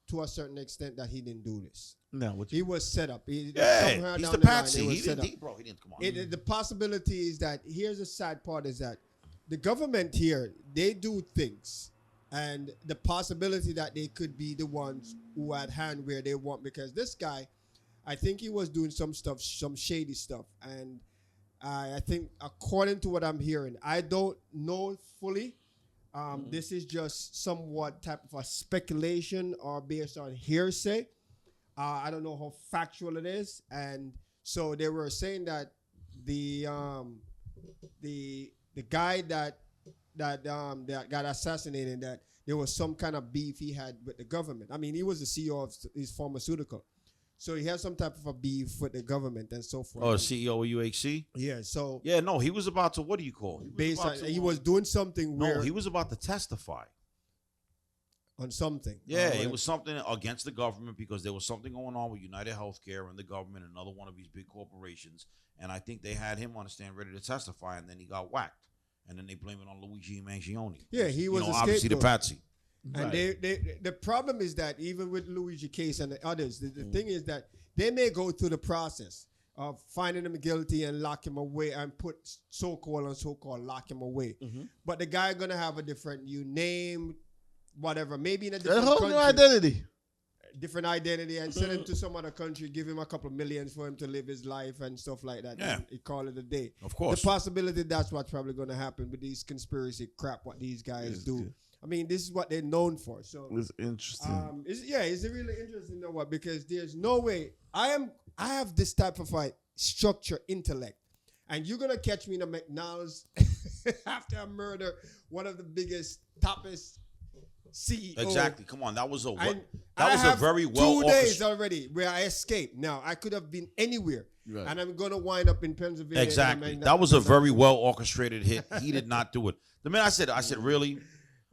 to a certain extent that he didn't do this. No, he was set up. He's the patsy. He didn't come on. The possibility is that here's the sad part is that the government here, they do things. And the possibility that they could be the ones who had hand where they want, because this guy, I think he was doing some stuff, some shady stuff. And I think according to what I'm hearing, I don't know fully. This is just somewhat type of a speculation or based on hearsay. I don't know how factual it is, and so they were saying that the guy that got assassinated, that there was some kind of beef he had with the government. I mean, he was the CEO of his pharmaceutical. So he had some type of a beef with the government and so forth. Oh, CEO of UHC? Yeah, so... Yeah, no, he was about to, what do you call it? He was doing something where... No, he was about to testify. on something. Yeah, it was something against the government because there was something going on with United Healthcare and the government and another one of these big corporations. And I think they had him on the stand ready to testify, and then he got whacked. And then they blame it on Luigi Mangione. Yeah, he was obviously the patsy. And the problem is that even with Luigi case and the others, the thing is that they may go through the process of finding him guilty and lock him away and put so-called lock him away. But the guy gonna have a different name, whatever, maybe in a different country. New identity. Different identity, and send him to some other country, give him a couple of millions for him to live his life and stuff like that. Yeah. And call it a day. Of course. The possibility that's what's probably going to happen with these conspiracy crap, what these guys do. Good. I mean, this is what they're known for. So It's interesting. it's really interesting, you know what? Because there's no way I have this type of structure, intellect, and you're gonna catch me in a McDonald's after I murder one of the biggest, toppest CEO. Exactly. Come on, that was a I very well 2 days already where I escaped. Now I could have been anywhere, and I'm gonna wind up in Pennsylvania. Exactly. That was a very well orchestrated hit. He did not do it. The minute I said, really?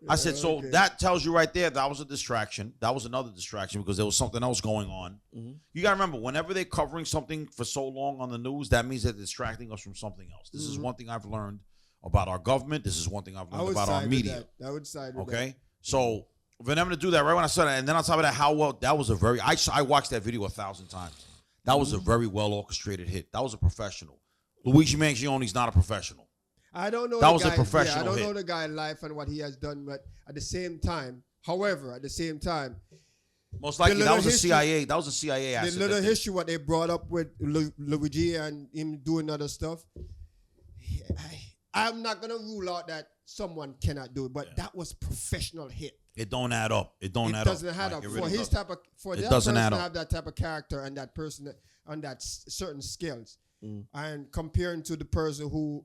I said, so okay. that tells you right there that was a distraction. That was another distraction because there was something else going on. You got to remember, whenever they're covering something for so long on the news, that means they're distracting us from something else. This is one thing I've learned about our government. This is one thing I've learned about our media. I would side with that. Okay? So for them to do that right when I saw that, and then on top of that, how well, that was a very, I watched that video 1,000 times. That was a very well orchestrated hit. That was a professional. Luigi Mangioni's not a professional. I don't know. That was a professional I don't hit. know the guy in life and what he has done, but at the same time, Most likely that was a history- CIA. That was a CIA asset. the little history what they brought up with Luigi and him doing other stuff. I'm not gonna rule out that someone cannot do it, but that was professional hit. It don't add up. It don't add up. It doesn't add up Like, it for really his doesn't. type of for It that doesn't person add to up. have that type of character and that person on that certain skills, and comparing to the person who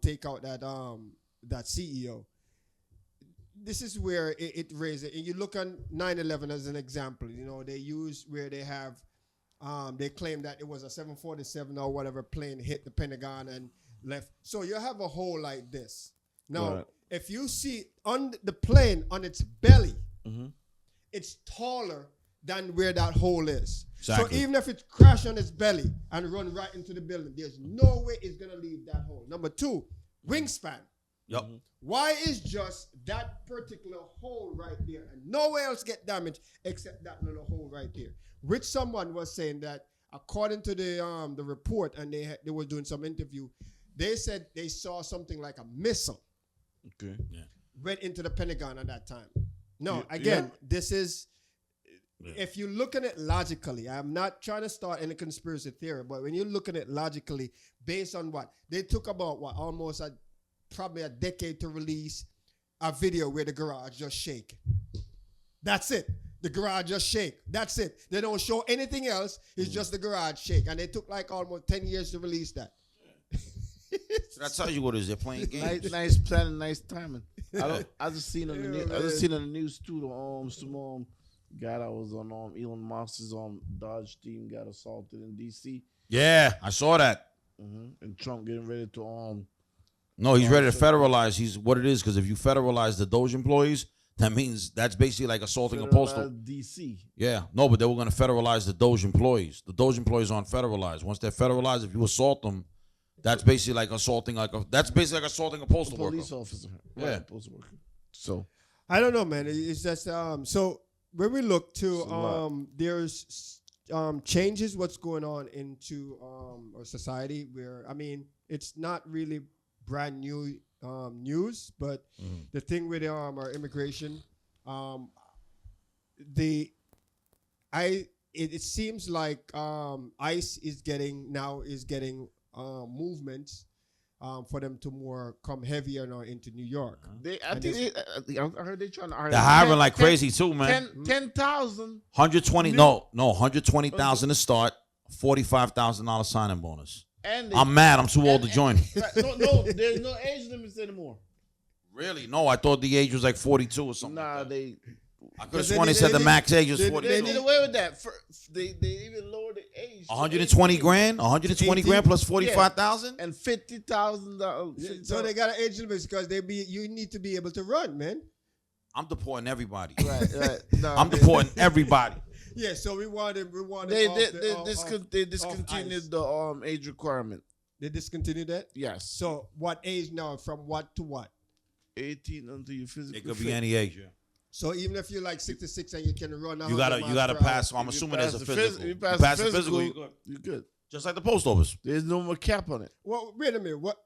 take out that CEO. This is where it raises it. And you look on 9/11 as an example. You know, they use where they have they claim that it was a 747 or whatever plane hit the Pentagon and left. So you have a hole like this. Now, Right. if you see on the plane on its belly, it's taller than where that hole is. Exactly. So even if it crash on its belly and run right into the building, there's no way it's gonna leave that hole. Number two, wingspan. Yep. Why is just that particular hole right there and nowhere else get damaged except that little hole right there? Which someone was saying that according to the report, and they were doing some interview, they said they saw something like a missile Okay. went into the Pentagon at that time. No, again, this is if you look at it logically, I'm not trying to start any conspiracy theory, but when you look at it logically, based on what they took about almost probably a decade to release a video where the garage just shake. That's it. The garage just shake. That's it. They don't show anything else. It's just the garage shake. And they took like almost 10 years to release that. So that tells you what it is. They're playing games. Nice planning, nice timing. I just seen on the news. I just seen on the news too. Some guy that was on Elon Musk's Dodge team got assaulted in D.C. Yeah, I saw that. And Trump getting ready to No, he's ready to federalize. He's what it is, because if you federalize the Doge employees, that means that's basically like assaulting a postal. D.C. Yeah, no, but they were going to federalize the Doge employees. The Doge employees aren't federalized. Once they're federalized, if you assault them, that's basically like assaulting a postal Police worker. officer. Yeah. Right, postal worker. So I don't know, man. It's just so when we look to there's changes what's going on into our society where it's not really brand new news, but the thing with our immigration, it seems like ICE is getting movements for them to more come heavier now into New York. I heard they trying to hire. They're hiring like crazy too, man. 10,000. 120, no, 120,000 to start, $45,000 signing bonus. And I'm mad. I'm too old to join. No, there's no age limits anymore. Really? No, I thought the age was like 42 or something. Nah, like that. I could have they sworn they did- said they the did- max age was they- 42. They did away with that. They even lowered the age. to 120 18. grand? 120 grand plus 45,000? And $50,000. So they got an age limit because you need to be able to run, man. I'm deporting everybody. Right. No, I'm deporting everybody. Yeah, so we want him. They discontinued the age requirement. They discontinued that. Yes. So what age now? From what to what? 18 until you physically. It could fit. be any age. Yeah. So even if you're like 66 and you can run, You gotta pass. So I'm assuming there's a physical. You You pass the the physical, you good. you're good. Just like the post office. There's no more cap on it. Well, wait a minute. What?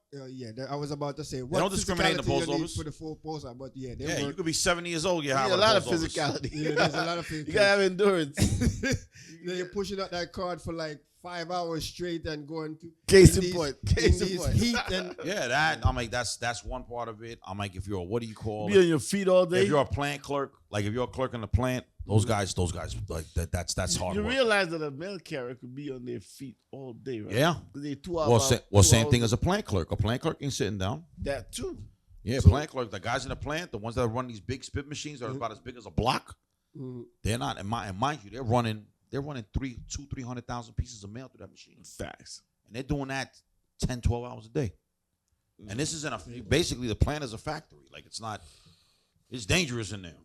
I was about to say. What don't discriminate in the physicality post you need office. for the full post office, but yeah, Yeah, you could be 70 years old. You need a lot of physicality. Yeah, there's a lot of You physicality. gotta have endurance. Then you're pushing out that card for like 5 hours straight and going to Case in in these- point. in Case in these point. heat and Yeah, that I'm like that's one part of it. I'm like if you're what do you call Be it? on your feet all day. If you're a plant clerk, like if you're a clerk in the plant, those guys like that's hard You work. realize that a mail carrier could be on their feet all day, right? Yeah. 'Cause they 2 Well, hours. same thing as a plant clerk. A plant clerk ain't sitting down. That too. Yeah, So- plant clerk. The guys in the plant, the ones that run these big spit machines that are about as big as a block, they're not. And mind you, they're running 300,000 pieces of mail through that machine, Facts. and they're doing that 10, 12 hours a day. And this isn't basically the plant is a factory. Like it's dangerous in there.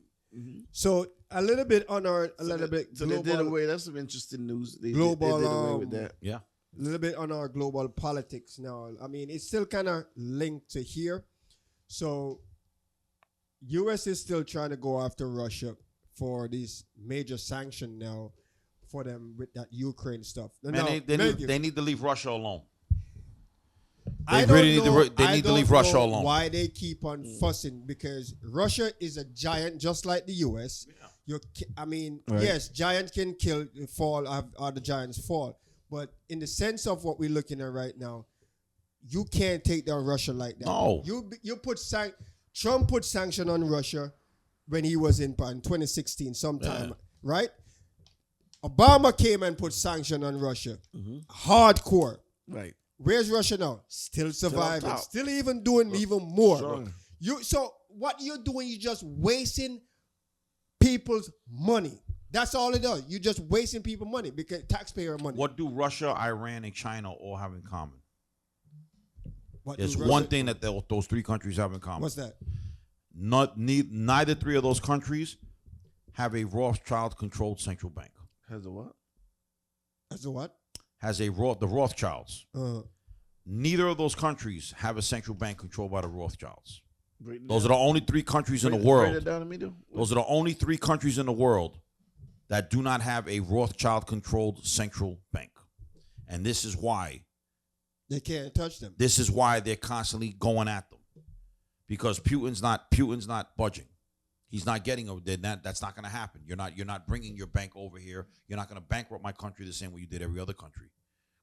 so a little bit on our So they did away. That's some interesting news. They Global, did away with that. Yeah. a little bit on our global politics now. I mean, it's still kind of linked to here. So, U.S. is still trying to go after Russia for these major sanction now for them with that Ukraine stuff. Man, Now, they need to leave Russia alone. I They don't really know- need I to don't leave Russia know alone. Why they keep on fussing? Because Russia is a giant, just like the U.S. Right. Yes, giants can fall, or the giants fall. But in the sense of what we're looking at right now, you can't take down Russia like that. No. You put Trump put sanction on Russia when he was in 2016 sometime, right? Obama came and put sanction on Russia. Hardcore. Right. Where's Russia now? Still surviving. top. Still even doing even more. Strong. So what you're doing, you're just wasting people's money. That's all it does. You're just wasting people money because taxpayer money. What do Russia, Iran, and China all have in common? What There's do one Russia- thing that those three countries have in common. What's that? Neither three of those countries have a Rothschild-controlled central bank. Has a what? That's a what? The Rothschilds. Uh, Neither of those countries have a central bank controlled by the Rothschilds. Break it Those are down. the only three countries in the Break it world. down to me, though. Those are the only three countries in the world that do not have a Rothschild-controlled central bank. And this is why. they can't touch them. This is why they're constantly going at them, because Putin's not budging. He's not getting over there. That's not going to happen. You're not bringing your bank over here. You're not going to bankrupt my country the same way you did every other country.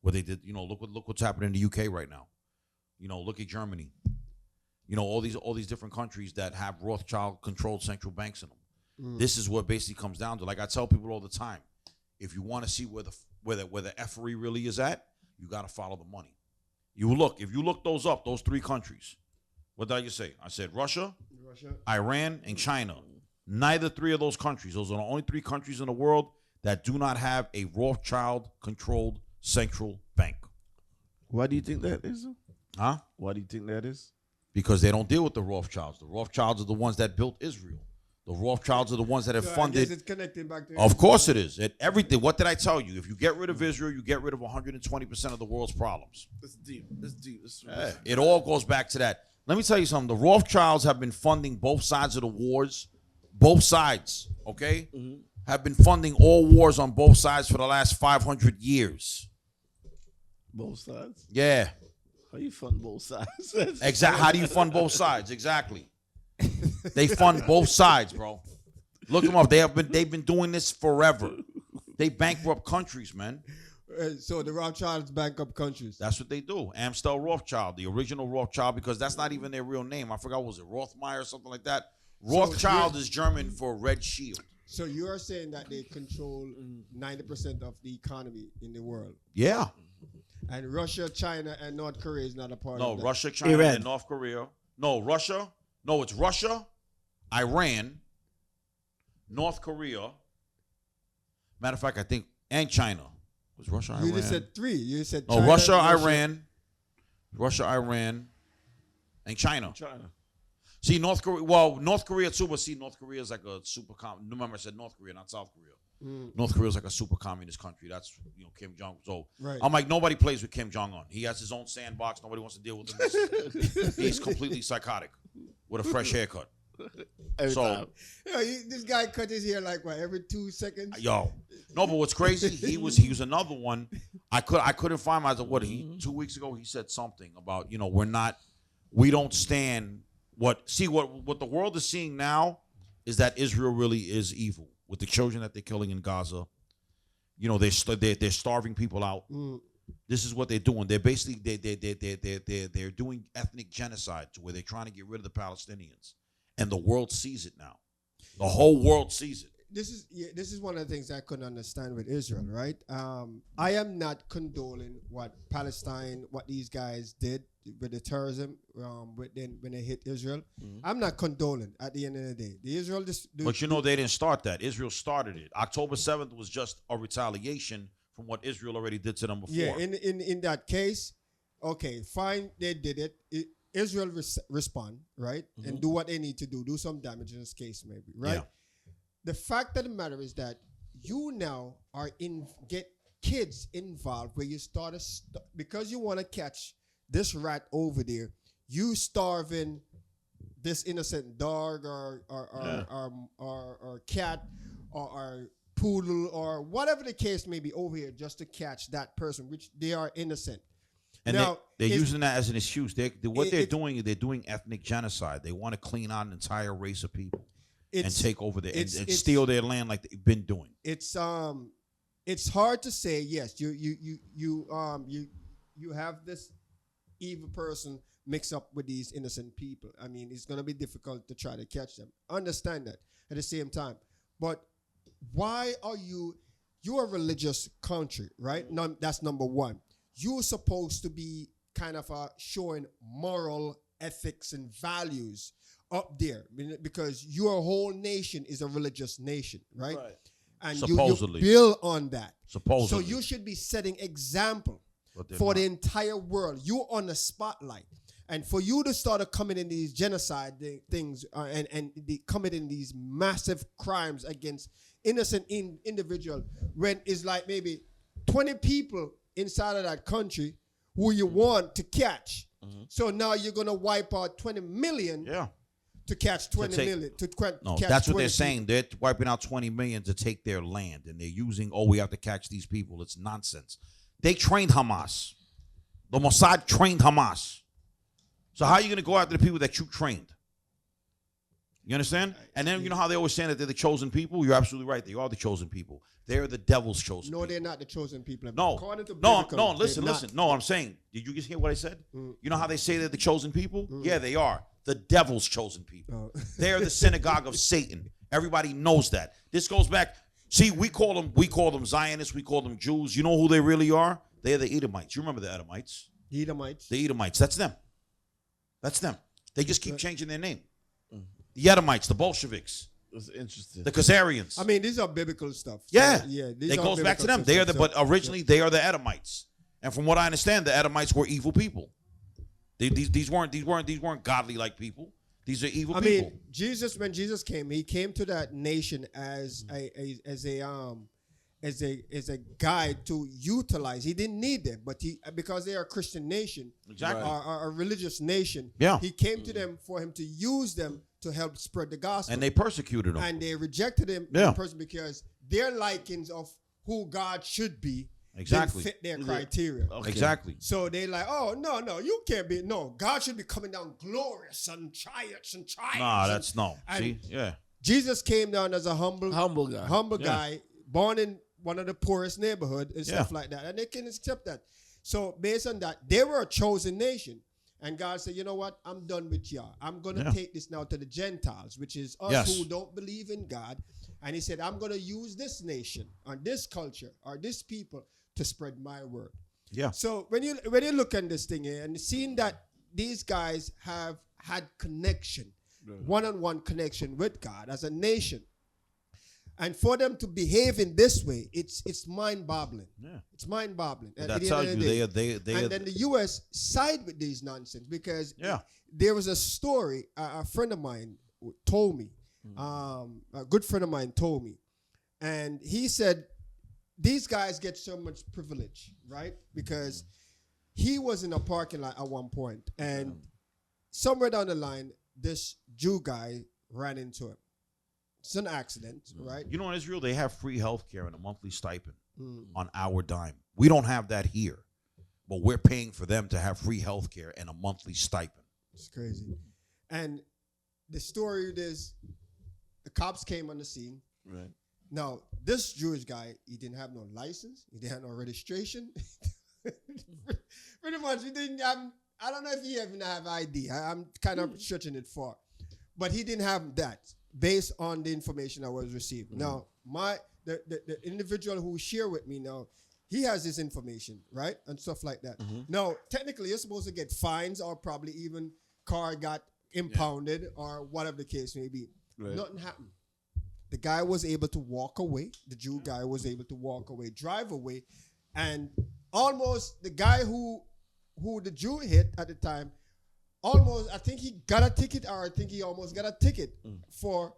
Where they did, look what's happening in the UK right now. Look at Germany. All these different countries that have Rothschild-controlled central banks in them. This is what basically comes down to. Like I tell people all the time, if you want to see where the effery really is at, you got to follow the money. If you look those up, those three countries. What did I just say? I said Russia, Iran, and China. Neither three of those countries. Those are the only three countries in the world that do not have a Rothschild-controlled central bank. Why do you think that is? Huh? Why do you think that is? Because they don't deal with the Rothschilds. The Rothschilds are the ones that built Israel. The Rothschilds are the ones that have So I funded. guess it's connecting back to Of course it is. Everything. What did I tell you? If you get rid of Israel, you get rid of 120% of the world's problems. That's deep. That's deep. It all goes back to that. Let me tell you something. The Rothschilds have been funding both sides of the wars. Both sides, okay? Have been funding all wars on both sides for the last 500 years. Both sides? Yeah. How you fund both sides? Exactly. How do you fund both sides? Exactly. They fund both sides, bro. Look them up. They've been doing this forever. They bankrupt countries, man. So the Rothschilds bankrupt countries. That's what they do. Amstel Rothschild, the original Rothschild, because that's not even their real name. I forgot, was it Rothmeyer or something like that? Rothschild is German for Red Shield. So you are saying that they control 90% of the economy in the world. Yeah. And Russia, China, and North Korea is not a part of No, that. Russia, China, Iran. and North Korea. No, Russia. No, it's Russia, Iran, North Korea. Matter of fact, I think, and China. Was Russia, Iran? You just said three. You said No, China, Russia, Iran, and China. China. See, North Korea. Well, North Korea too, but see, North Korea is like a super Remember, I said North Korea, not South Korea. North Korea is like a super communist country. That's Kim Jong. So right. I'm like, nobody plays with Kim Jong Un. He has his own sandbox. Nobody wants to deal with him. He's completely psychotic with a fresh haircut. This guy cut his hair like what, every 2 seconds? No, but what's crazy? He was another one. I couldn't find my 2 weeks ago. He said something about we don't stand what the world is seeing now is that Israel really is evil with the children that they're killing in Gaza. They're starving people out. This is what they're doing. They're basically they're doing ethnic genocide to where they're trying to get rid of the Palestinians. And the world sees it now. The whole world sees it. This is one of the things I couldn't understand with Israel, right? I am not condoling what these guys did with the terrorism when they hit Israel. I'm not condoling at the end of the day. But they didn't start that. Israel started it. October 7th was just a retaliation from what Israel already did to them before. Yeah, in that case, okay, fine, they did it. Israel respond, right? And do what they need to do some damage in this case, maybe, right? Yeah. The fact of the matter is that you now are get kids involved where you start because you want to catch this rat over there, you starving this innocent dog or cat or poodle or whatever the case may be over here just to catch that person, which they are innocent. And now, they're using that as an excuse. They're doing ethnic genocide. They want to clean out an entire race of people and take over and steal their land like they've been doing. It's hard to say. Yes, you have this evil person mixed up with these innocent people. I mean, it's going to be difficult to try to catch them. Understand that at the same time, but why are you're a religious country, right? That's number one. You're supposed to be kind of showing moral ethics and values up there because your whole nation is a religious nation, right? And supposedly. You build on that. Supposedly. So you should be setting example for the entire world. You're on the spotlight. And for you to start committing these genocide things and committing these massive crimes against innocent individuals when it's like maybe 20 people inside of that country who you want to catch. So now you're going to wipe out 20 million to catch 20 million. That's what they're saying. They're wiping out 20 million to take their land. And they're using, we have to catch these people. It's nonsense. They trained Hamas. The Mossad trained Hamas. So how are you going to go after the people that you trained? You understand? And then you know how they always say that they're the chosen people? You're absolutely right. They are the chosen people. They're the devil's chosen people. No, they're not the chosen people. No, listen. No, I'm saying, did you just hear what I said? You know how they say they're the chosen people? Yeah, they are. The devil's chosen people. They're the synagogue of Satan. Everybody knows that. This goes back. See, we call them Zionists. We call them Jews. You know who they really are? They're the Edomites. You remember the Edomites? The Edomites. The Edomites. That's them. That's them. They just keep changing their name. The Edomites, the Bolsheviks. That's interesting. The Khazarians. I mean, these are biblical stuff. Yeah. So, yeah. It goes back to them. But originally they are the Edomites. And from what I understand, the Edomites were evil people. These weren't godly like people. These are evil people. I mean, when Jesus came, he came to that nation as a guide to utilize. He didn't need them, but because they are a Christian nation, exactly, a religious nation. Yeah. He came to them for him to use them to help spread the gospel. And they persecuted him. And they rejected him because their likings of who God should be didn't fit their criteria. Okay. Exactly. So they like, no, you can't be. No, God should be coming down glorious and triumphs. See, yeah. Jesus came down as a humble guy, born in one of the poorest neighborhoods and stuff like that. And they can accept that. So based on that, they were a chosen nation. And God said, you know what? I'm done with y'all. I'm going to take this now to the Gentiles, which is us who don't believe in God. And he said, I'm going to use this nation or this culture or this people to spread my word. Yeah. So when you look at this thing here and seeing that these guys have had connection, one-on-one connection with God as a nation, And for them to behave in this way, it's mind-boggling. Yeah. It's mind-boggling. But that tells you and then the U.S. side with these nonsense because Yeah. there was a story a friend of mine told me, a good friend of mine told me, and he said these guys get so much privilege, right? Because he was in a parking lot at one point, and somewhere down the line, this Jew guy ran into him. It's an accident, right? You know, in Israel, they have free health care and a monthly stipend on our dime. We don't have that here, but we're paying for them to have free health care and a monthly stipend. It's crazy. And the story is the cops came on the scene. Right. Now, this Jewish guy, he didn't have no license. He didn't have no registration. Pretty much, he didn't have, I don't know if he even have ID. I'm kind of stretching it far. But he didn't have that based on the information I was received. Now, the individual who shared with me now, he has this information, right? And stuff like that. Now, technically, you're supposed to get fines or probably even car got impounded or whatever the case may be. Right. Nothing happened. The guy was able to walk away. The Jew guy was able to walk away, drive away. And almost the guy who the Jew hit at the time, almost, I think he got a ticket, or I think he almost got a ticket for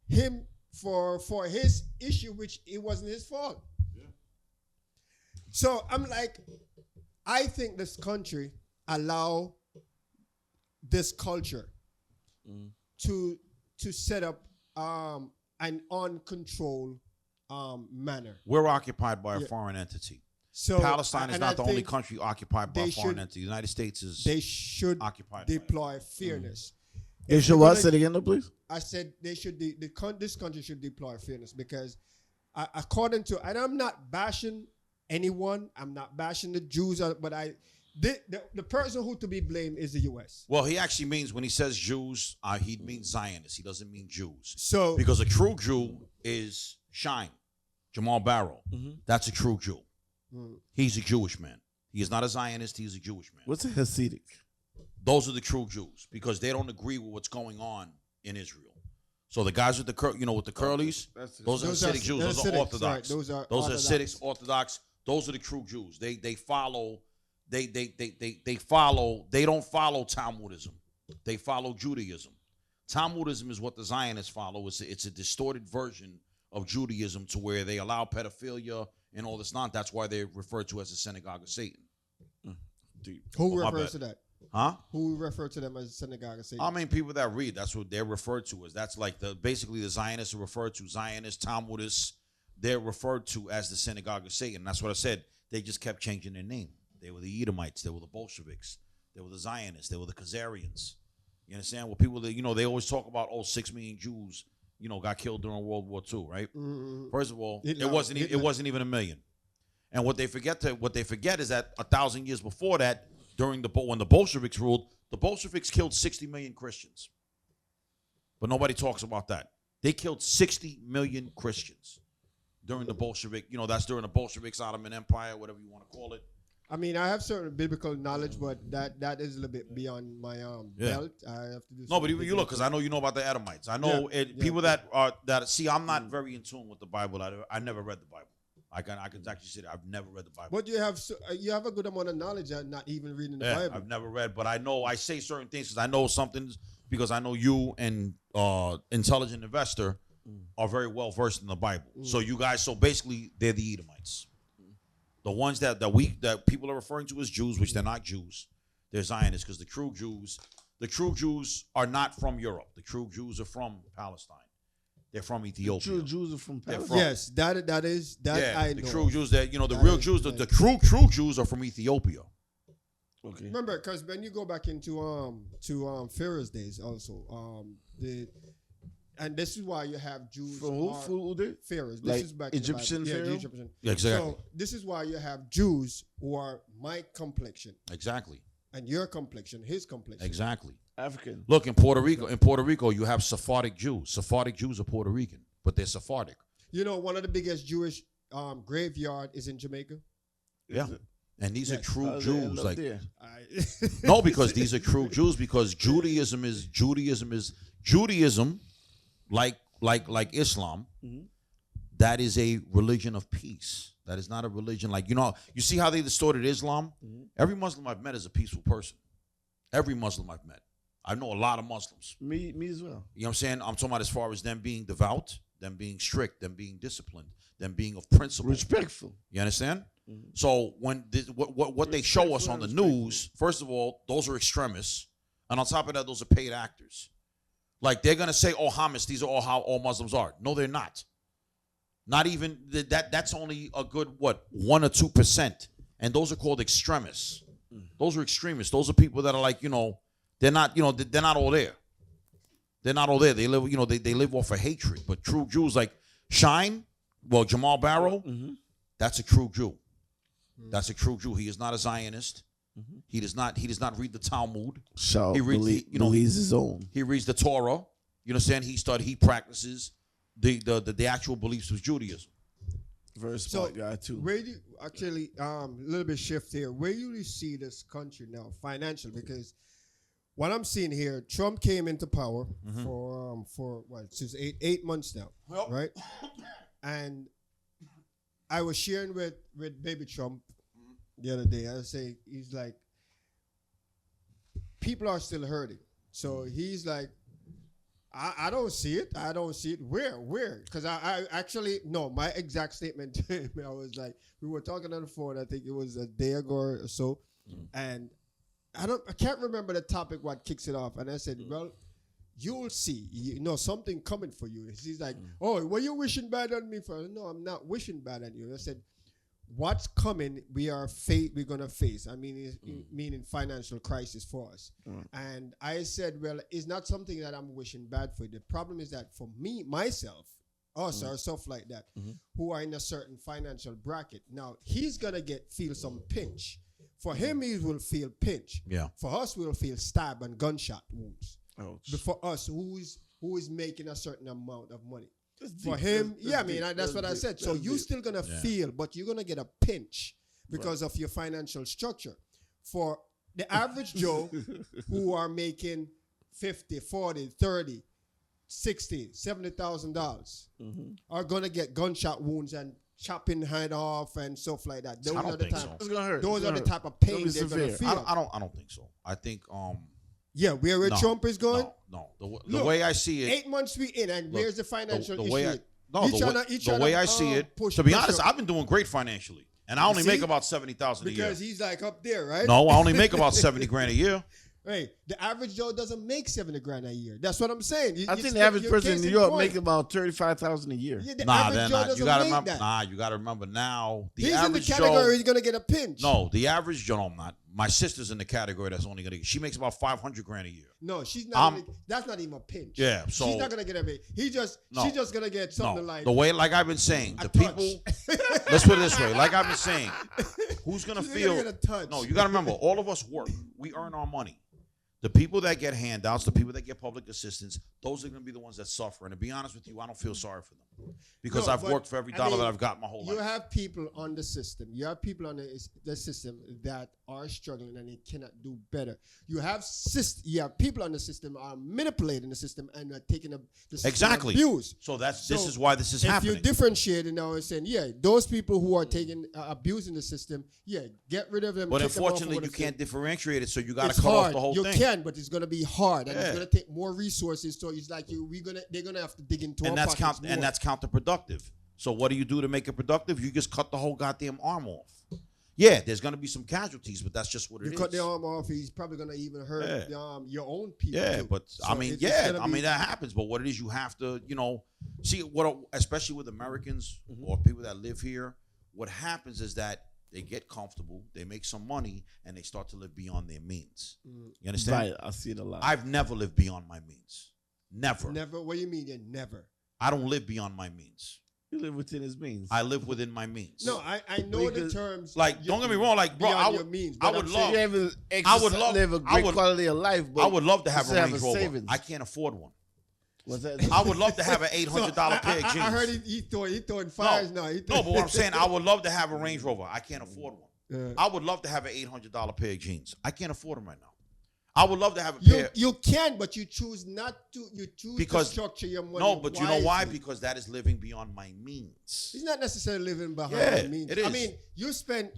him, for his issue, which it wasn't his fault. Yeah. So I'm like, I think this country allow this culture to set up an uncontrolled manner. We're occupied by a foreign entity. So Palestine is not the only country occupied by a foreign entity. The United States is they should occupied deploy fairness. They should what? Say it again, though, please. I said they should. This country should deploy fairness because, according to, and I'm not bashing anyone. I'm not bashing the Jews, but the person who to be blamed is the U.S. Well, he actually means, when he says Jews, he means Zionists. He doesn't mean Jews. So because a true Jew is Shine, Jamal Barrow. That's a true Jew. He's a Jewish man. He is not a Zionist. He's a Jewish man. What's a Hasidic? Those are the true Jews because they don't agree with what's going on in Israel. So the guys with the with the curlies, those are Hasidic Jews. Those are Orthodox. Those are Hasidics, Orthodox. Those are the true Jews. They follow. They follow. They don't follow Talmudism. They follow Judaism. Talmudism is what the Zionists follow. It's a distorted version of Judaism to where they allow pedophilia and all this nonsense. That's why they're referred to as the synagogue of Satan. Who refers to that? Huh? Who refer to them as the synagogue of Satan? I mean, people that read, that's what they're referred to as. That's like basically the Zionists are referred to. Zionists, Talmudists, they're referred to as the synagogue of Satan. That's what I said. They just kept changing their name. They were the Edomites. They were the Bolsheviks. They were the Zionists. They were the Khazarians. You understand? Well, people that they always talk about, 6 million Jews, got killed during World War II, right? First of all, it wasn't even 1 million. And what they forget is that 1,000 years before that, when the Bolsheviks ruled, the Bolsheviks killed 60 million Christians. But nobody talks about that. They killed 60 million Christians during the Bolshevik. That's during the Bolsheviks, Ottoman Empire, whatever you want to call it. I mean, I have certain biblical knowledge, but that is a little bit beyond my belt. I have to do. No, but even you look, because I know you know about the Edomites. I know people that see. I'm not very in tune with the Bible. I never read the Bible. I can actually say that I've never read the Bible. But you have a good amount of knowledge and not even reading the Bible. I've never read, but I say certain things because I know something, because I know you and Intelligent Investor are very well versed in the Bible. So you guys, so basically they're the Edomites. The ones that people are referring to as Jews, which they're not Jews, they're Zionists, because the true Jews are not from Europe. The true Jews are from Palestine. They're from Ethiopia. The true Jews are from Palestine. Yes, that is I know. The true Jews the real Jews, the true Jews are from Ethiopia. Okay. Remember, because when you go back into Pharaoh's days, also and this is why you have Jews. From who did? Pharaohs. Like this is back Egyptian Pharaoh? Yeah, Egyptian. Yeah, exactly. So this is why you have Jews who are my complexion. Exactly. And your complexion, his complexion. Exactly. African. Look, in Puerto Rico, you have Sephardic Jews. Sephardic Jews are Puerto Rican, but they're Sephardic. One of the biggest Jewish graveyard is in Jamaica. Yeah. And these are true Jews. No, because these are true Jews, because Judaism, like Islam, that is a religion of peace. That is not a religion like, you see how they distorted Islam? Mm-hmm. Every Muslim I've met is a peaceful person. Every Muslim I've met. I know a lot of Muslims. Me as well. You know what I'm saying? I'm talking about as far as them being devout, them being strict, them being disciplined, them being of principle. Respectful. You understand? Mm-hmm. So when what they show us on the news, first of all, those are extremists. And on top of that, those are paid actors. Like they're going to say, oh, Hamas, these are all how all Muslims are. No, they're not. Not even that's only a good 1 or 2%, and those are called extremists. Those are extremists. Those are people that are like they're not they're not all there. They're not all there. They live they live off of hatred. But true Jews like Jamal Barrow, that's a true Jew. That's a true Jew. He is not a Zionist. He does not read the Talmud. He reads his own. He reads the Torah. You understand? He practices the actual beliefs of Judaism. Very smart guy too. Where do you, actually a little bit shift here? Where do you see this country now financially? Because what I'm seeing here, Trump came into power for what? Since 8 months now, right? And I was sharing with Baby Trump the other day. I say he's like, people are still hurting. So he's like, I don't see it. I don't see it. Where? Because I actually, no, my exact statement to him, I was like, we were talking on the phone, I think it was a day ago or so, and I can't remember the topic, what kicks it off. And I said, well, you'll see, something coming for you. He's like, oh, were you wishing bad on me for? No, I'm not wishing bad on you. I said, what's coming, we're going to face. I mean, meaning financial crisis for us. And I said, well, it's not something that I'm wishing bad for. The problem is that for me, myself, us or stuff like that, who are in a certain financial bracket. Now, he's going to feel some pinch. For him, he will feel pinch. Yeah. For us, we'll feel stab and gunshot wounds. Ouch. But for us, who is making a certain amount of money. For him, that's what I said. So you're still going to feel, but you're going to get a pinch because of your financial structure. For the average Joe who are making $50, $40, $30, $60, $70,000 are going to get gunshot wounds and chopping head off and stuff like that. Those are the type. It's gonna hurt. Those are the type of pain they're going to feel. I don't think so. I think where Trump is going? No. The way I see it, 8 months we in, and where's the financial issue? The way I see it, to be honest, I've been doing great financially, and I only make about $70,000 a year. Because he's like up there, right? No, I only make about $70,000 a year. Hey, the average Joe doesn't make $70,000 a year. That's what I'm saying. I think the average person in New York makes about $35,000 a year. Yeah, average Joe doesn't make that. You got to remember now. He's in the category. He's gonna get a pinch. No, the average Joe. No, I'm not. My sister's in the category that's only gonna. She makes about $500,000 a year. No, she's not. That's not even a pinch. Yeah, so she's not gonna get a pinch. She's just gonna get something like the way. Like I've been saying, the people. Let's put it this way. Like I've been saying, who's gonna feel? Gonna get a touch. No, you got to remember. All of us work. We earn our money. The people that get handouts, the people that get public assistance, those are going to be the ones that suffer. And to be honest with you, I don't feel sorry for them because I've worked for every dollar that I've got my whole life. You have people on the system. You have people on the system that are struggling and they cannot do better. You have people on the system are manipulating the system and are taking the system abuse. So this is why this is happening. If you differentiate now and saying, those people who are taking abusing the system, get rid of them. But unfortunately, you can't differentiate it, so you got to cut off the whole thing. You can, but it's going to be hard, and it's going to take more resources. So it's like they're going to have to dig into and that's counterproductive. So what do you do to make it productive? You just cut the whole goddamn arm off. Yeah, there's going to be some casualties, but that's just what it is. You cut the arm off, he's probably going to even hurt your own people. Yeah, too. but so that happens. But what it is, you have to, see what, especially with Americans or people that live here. What happens is that they get comfortable, they make some money, and they start to live beyond their means. You understand? Right, I see it a lot. I've never lived beyond my means. Never. Never? What do you mean? Never. I don't live beyond my means. You live within his means. I live within my means. No, I know the terms. Like, don't get me wrong. Like, bro, I would live a great quality of life. But I would love to have a Range Rover. I can't afford one. What's that? I would love to have an $800 pair of jeans. I heard he throwing fires now. No, but what I'm saying, I would love to have a Range Rover. I can't afford one. I would love to have an $800 pair of jeans. I can't afford them right now. I would love to have a You pair. you can, but you choose not to. You choose Because to structure your money. no, but you know why? wisely. Because that is living beyond my means. It's not necessarily living behind Yeah, the means. it is. I mean, you spend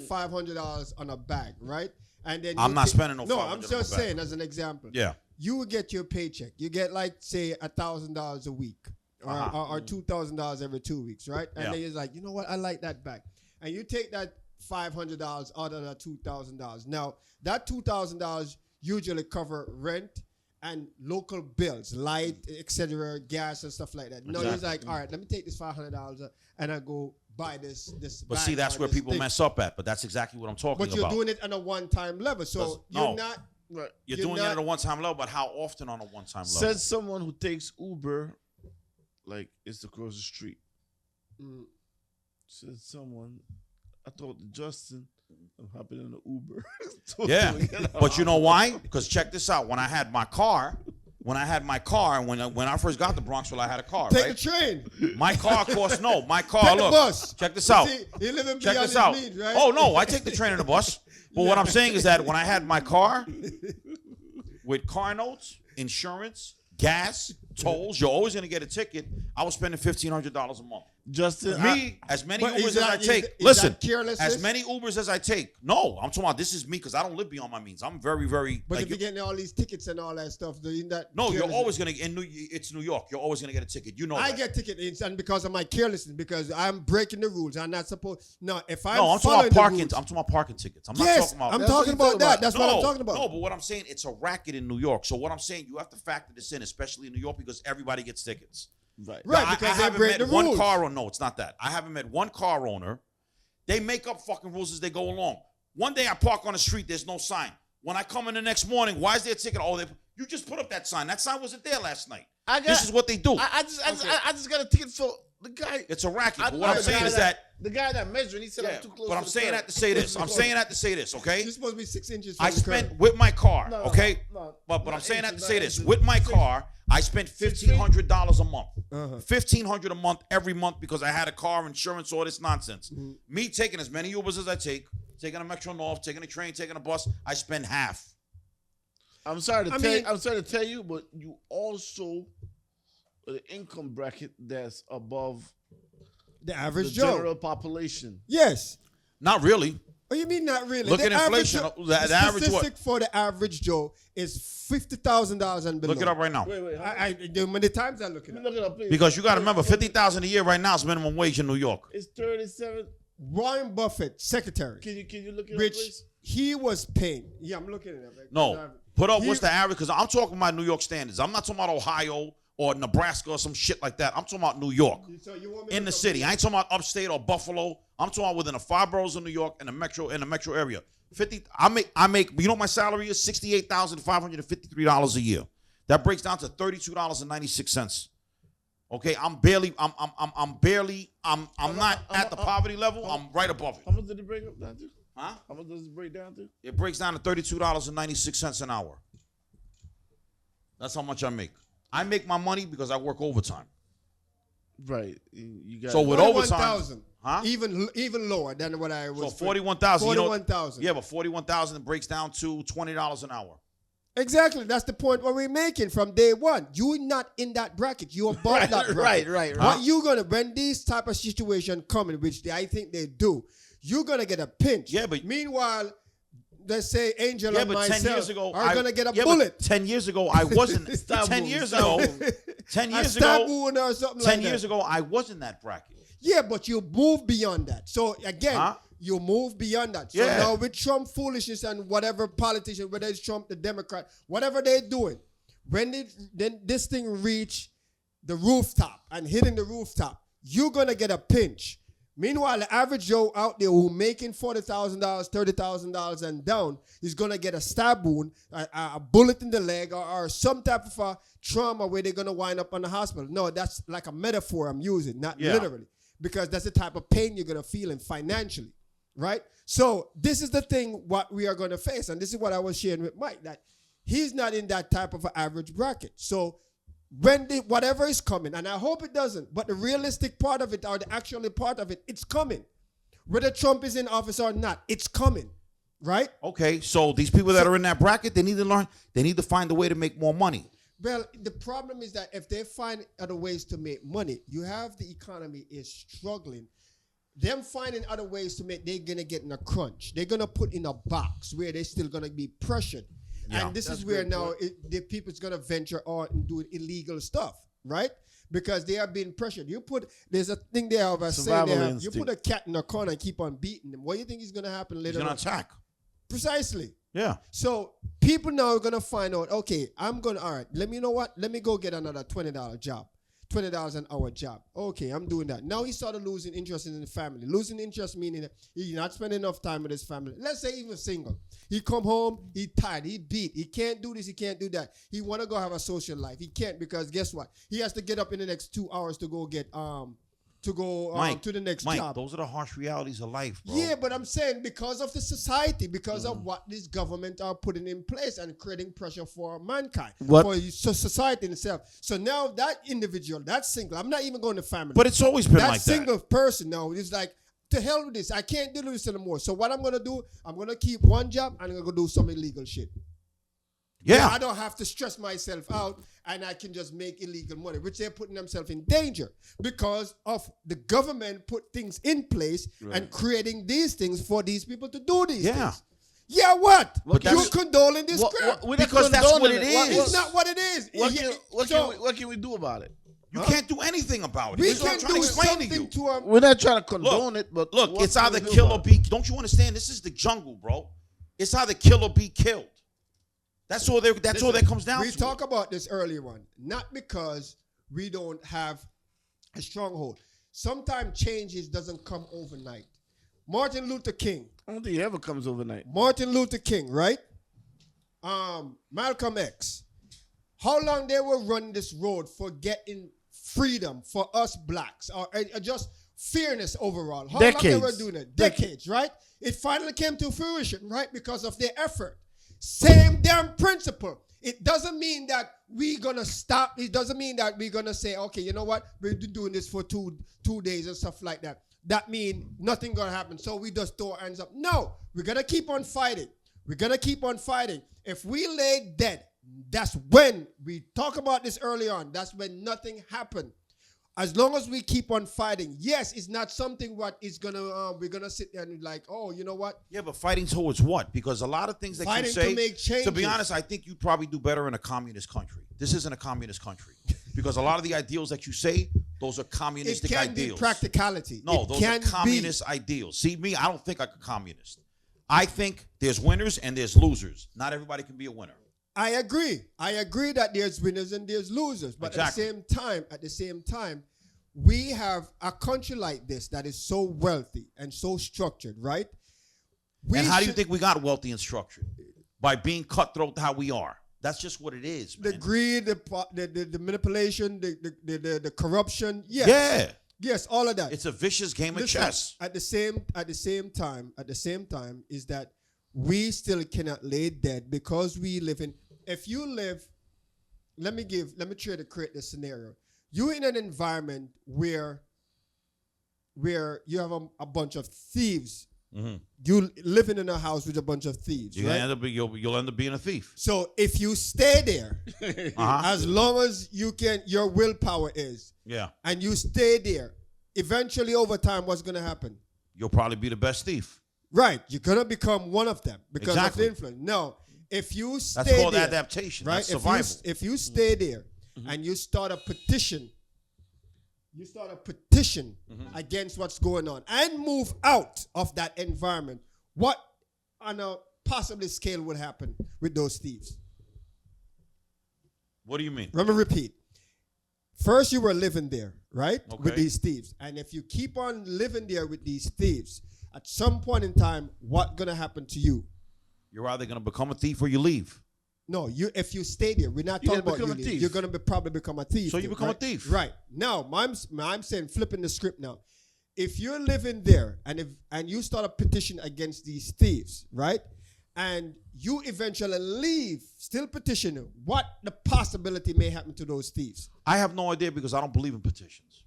$500 on a bag, right? And then I'm you not take- spending no No, 500 I'm on just a bag. saying as an example. Yeah. You would get your paycheck. You get like say $1,000 a week, or, Uh-huh. or $2,000 every 2 weeks, right? And Yeah. then you're like, you know what? I like that bag, and you take that $500 out of that $2,000. Now that $2,000 usually cover rent and local bills, light, etc., gas and stuff like that. No, he's Exactly. like, all right, let me take this $500 and I go buy this. But bag see, that's or where this people thing. mess up at. But that's exactly what I'm talking But you're about. doing it on a one-time level, so you're No. not. Right. You're you're doing it not- at a one-time level, but how often on a one-time level? Says someone who takes Uber, like it's across the street. Mm. Says someone, I talked to Justin. I'm hopping in the Uber. Yeah, but you know why? Because check this out. When I had my car, and when I first got to Bronxville, I had a car, Take right? the train. My car cost my car. Take the Look, bus. check this out. See, he living Check beyond this his out. means, right? Oh no, I take the train and the bus. But what I'm saying is that when I had my car, with car notes, insurance, gas, tolls, you're always gonna get a ticket. I was spending $1,500 a month. Justin, Me, as many But is Ubers as I that- take. is Listen, that carelessness? as many Ubers as I take. No, I'm talking about this is me because I don't live beyond my means. I'm very, very. But like, if you're getting all these tickets and all that stuff, doing that. no, you're carelessness- always gonna. It's New York. You're always gonna get a ticket. You know I that. get tickets and because of my carelessness, because I'm breaking the rules. I'm not supposed. No, if I'm no, I'm talking following about the parking. rules- I'm talking about parking tickets. I'm not Yes, talking about. I'm That's what talking you're about talking that. about. That's what I'm talking about. No, but what I'm saying, it's a racket in New York. So what I'm saying, you have to factor this in, especially in New York, because everybody gets tickets. right. Right, I because they haven't break met the one rules. car owner. No, it's not that. I haven't met one car owner. They make up fucking rules as they go along. One day I park on the street, there's no sign. When I come in the next morning, why is there a ticket? Oh, you just put up that sign. That sign wasn't there last night. This is what they do. I just got a ticket for the guy. It's a racket. I- But what I'm the saying guy is that. the guy that measured, he said Yeah, I'm too close. but to I'm the saying curb. that to say this. I'm saying that to say this, okay? You're supposed to be 6 inches. I from the curb. spent with my car, No, okay? no, but not I'm saying that to inches, say not this. inches. With my car, I spent $1,500 a month. Uh-huh. $1,500 a month every month because I had a car, insurance, all this nonsense. Mm-hmm. Me taking as many Ubers as I take, taking a Metro North, taking a train, taking a bus, I spend half. I'm sorry to I tell mean- you, I'm sorry to tell you, but you also the income bracket that's above The the average Joe. general population. Yes. Not really. What do you mean not really? Look The at average inflation. Joe- The average what? statistic for the average Joe is $50,000 and below. Look it up right now. Wait, The many times I look it let up. me look it up, please. Because you got to remember, $50,000 a year right now is minimum wage in New York. It's 37. Warren Buffett, secretary, Can you look it up, which please? he was paying. Yeah, I'm looking it up. No, put up He- what's the average? Because I'm talking about New York standards. I'm not talking about Ohio or Nebraska or some shit like that. I'm talking about New York. So you want me In to the look city. I ain't talking about upstate or Buffalo. I'm talking about within the 5 boroughs of New York and the metro area. I make you know what my salary is? $68,553 a year. That breaks down to $32.96. Okay, I'm not at the poverty level. I'm right above it. How much did it break up down to? Huh? How much does it break down to? It breaks down to $32.96 an hour. That's how much I make. I make my money because I work overtime. Right. You got So with overtime, 41,000. huh? Even lower than what I was. So 41,000. You know, 41,000. yeah, but 41,000 breaks down to $20 an hour. Exactly. That's the point what we're making from day one. You're not in that bracket. You're above that bracket. right. What you gonna when these type of situation coming, which I think they do, you're gonna get a pinch. Yeah, but- meanwhile, let's say Angel Yeah, and but 10 myself years ago, are gonna get a but bullet. 10 years ago, I wasn't. 10 years ago, 10 a years stab ago, wound or something 10 like that. years ago, I was in that bracket. Yeah, but you move beyond that. So again, Huh? you move beyond that. So Yeah. now with Trump foolishness and whatever politician, whether it's Trump, the Democrat, whatever they're doing, then this thing reach the rooftop and hitting the rooftop, you're gonna get a pinch. Meanwhile, the average Joe out there who making $40,000, $30,000 and down is gonna get a stab wound, a bullet in the leg, or some type of a trauma where they're gonna wind up in the hospital. No, that's like a metaphor I'm using, not Yeah. literally, because that's the type of pain you're gonna feel in financially, right? So this is the thing what we are gonna face, and this is what I was sharing with Mike, that he's not in that type of an average bracket. So when whatever is coming, and I hope it doesn't, but the realistic part of it or the actual part of it, it's coming. Whether Trump is in office or not, it's coming, right? Okay, so these people that are in that bracket, they need to learn. They need to find a way to make more money. Well, the problem is that if they find other ways to make money, you have the economy is struggling. Them finding other ways to make, they're going to get in a crunch. They're going to put in a box where they're still going to be pressured. Yeah, and this is where now the people's going to venture out and do illegal stuff, right? Because they are being pressured. There's a thing they have a saying, you put a cat in a corner and keep on beating him. What do you think is going to happen later on? He's going to attack. Precisely. Yeah. So people now are going to find out, okay, all right, let me go get another $20 job. $20 an hour job. Okay, I'm doing that. Now he started losing interest in the family. Losing interest meaning that he's not spending enough time with his family. Let's say even single. He come home, he tired, he beat. He can't do this, he can't do that. He want to go have a social life. He can't because guess what? He has to get up in the next 2 hours to go get to the next job. Those are the harsh realities of life, bro. Yeah, but I'm saying because of the society, because of what this government are putting in place and creating pressure for mankind, for society in itself. So now that individual, that single, I'm not even going to family. But it's always been like that. That single person now is like, to hell with this. I can't deal with this anymore. So what I'm going to do, I'm going to keep one job and I'm going to go do some illegal shit. Yeah. I don't have to stress myself out and I can just make illegal money, which they're putting themselves in danger because of the government put things in place and creating these things for these people to do these things. Yeah, what? You're condoling this crap. Because that's what it is. It's not what it is. What can we do about it? You can't do anything about it. We can do something to them. We're not trying to condone it, but look, it's either kill or be. Don't you understand? This is the jungle, bro. It's either kill or be killed. That's all that comes down to. We talked about this earlier on. Not because we don't have a stronghold. Sometimes changes doesn't come overnight. Martin Luther King. I don't think it ever comes overnight. Martin Luther King, right? Malcolm X. How long they were running this road for getting freedom for us blacks, or just fairness overall? How long they were doing it? Decades, right? It finally came to fruition, right? Because of their effort. Same damn principle. It doesn't mean that we're going to stop. It doesn't mean that we're going to say, okay, you know what? We've been doing this for two days and stuff like that. That means nothing going to happen. So we just throw our hands up. No, we're going to keep on fighting. We're going to keep on fighting. If we lay dead, that's when we talk about this early on. That's when nothing happened. As long as we keep on fighting, yes, it's not something what is gonna we're gonna sit there and like, oh, you know what? Yeah, but fighting towards what? Because a lot of things that fighting you say, to make changes. To be honest, I think you'd probably do better in a communist country. This isn't a communist country because a lot of the ideals that you say, those are communistic ideals. It can be practicality. No, those are communist ideals. See, me, I don't think like a communist. I think there's winners and there's losers. Not everybody can be a winner. I agree. I agree that there's winners and there's losers. But at the same time, we have a country like this that is so wealthy and so structured, right? And how do you think we got wealthy and structured? By being cutthroat how we are. That's just what it is, man. The greed, the manipulation, the corruption. Yes. Yeah. Yes, all of that. It's a vicious game of chess. At the same time, is that we still cannot lay dead because we live in. If you live, let me try to create this scenario. You're in an environment where you have a bunch of thieves. Mm-hmm. You living in a house with a bunch of thieves. You'll end up being a thief. So if you stay there, as long as you can, your willpower is. Yeah. And you stay there, eventually over time, what's going to happen? You'll probably be the best thief. Right. You're going to become one of them because of the influence. No. If you stay there. That's called adaptation. Right? That's survival. If you stay there and you start a petition, against what's going on and move out of that environment, what on a possibly scale would happen with those thieves? What do you mean? Let me repeat. First, you were living there, right? Okay. With these thieves. And if you keep on living there with these thieves, at some point in time, what's going to happen to you? You're either going to become a thief or you leave. No, if you stay there, we're not talking about you leave. You're going to probably become a thief. So you become a thief. Right. Now, I'm saying, flipping the script now. If you're living there and you start a petition against these thieves, right? And you eventually leave, still petitioning, what the possibility may happen to those thieves? I have no idea because I don't believe in petitions.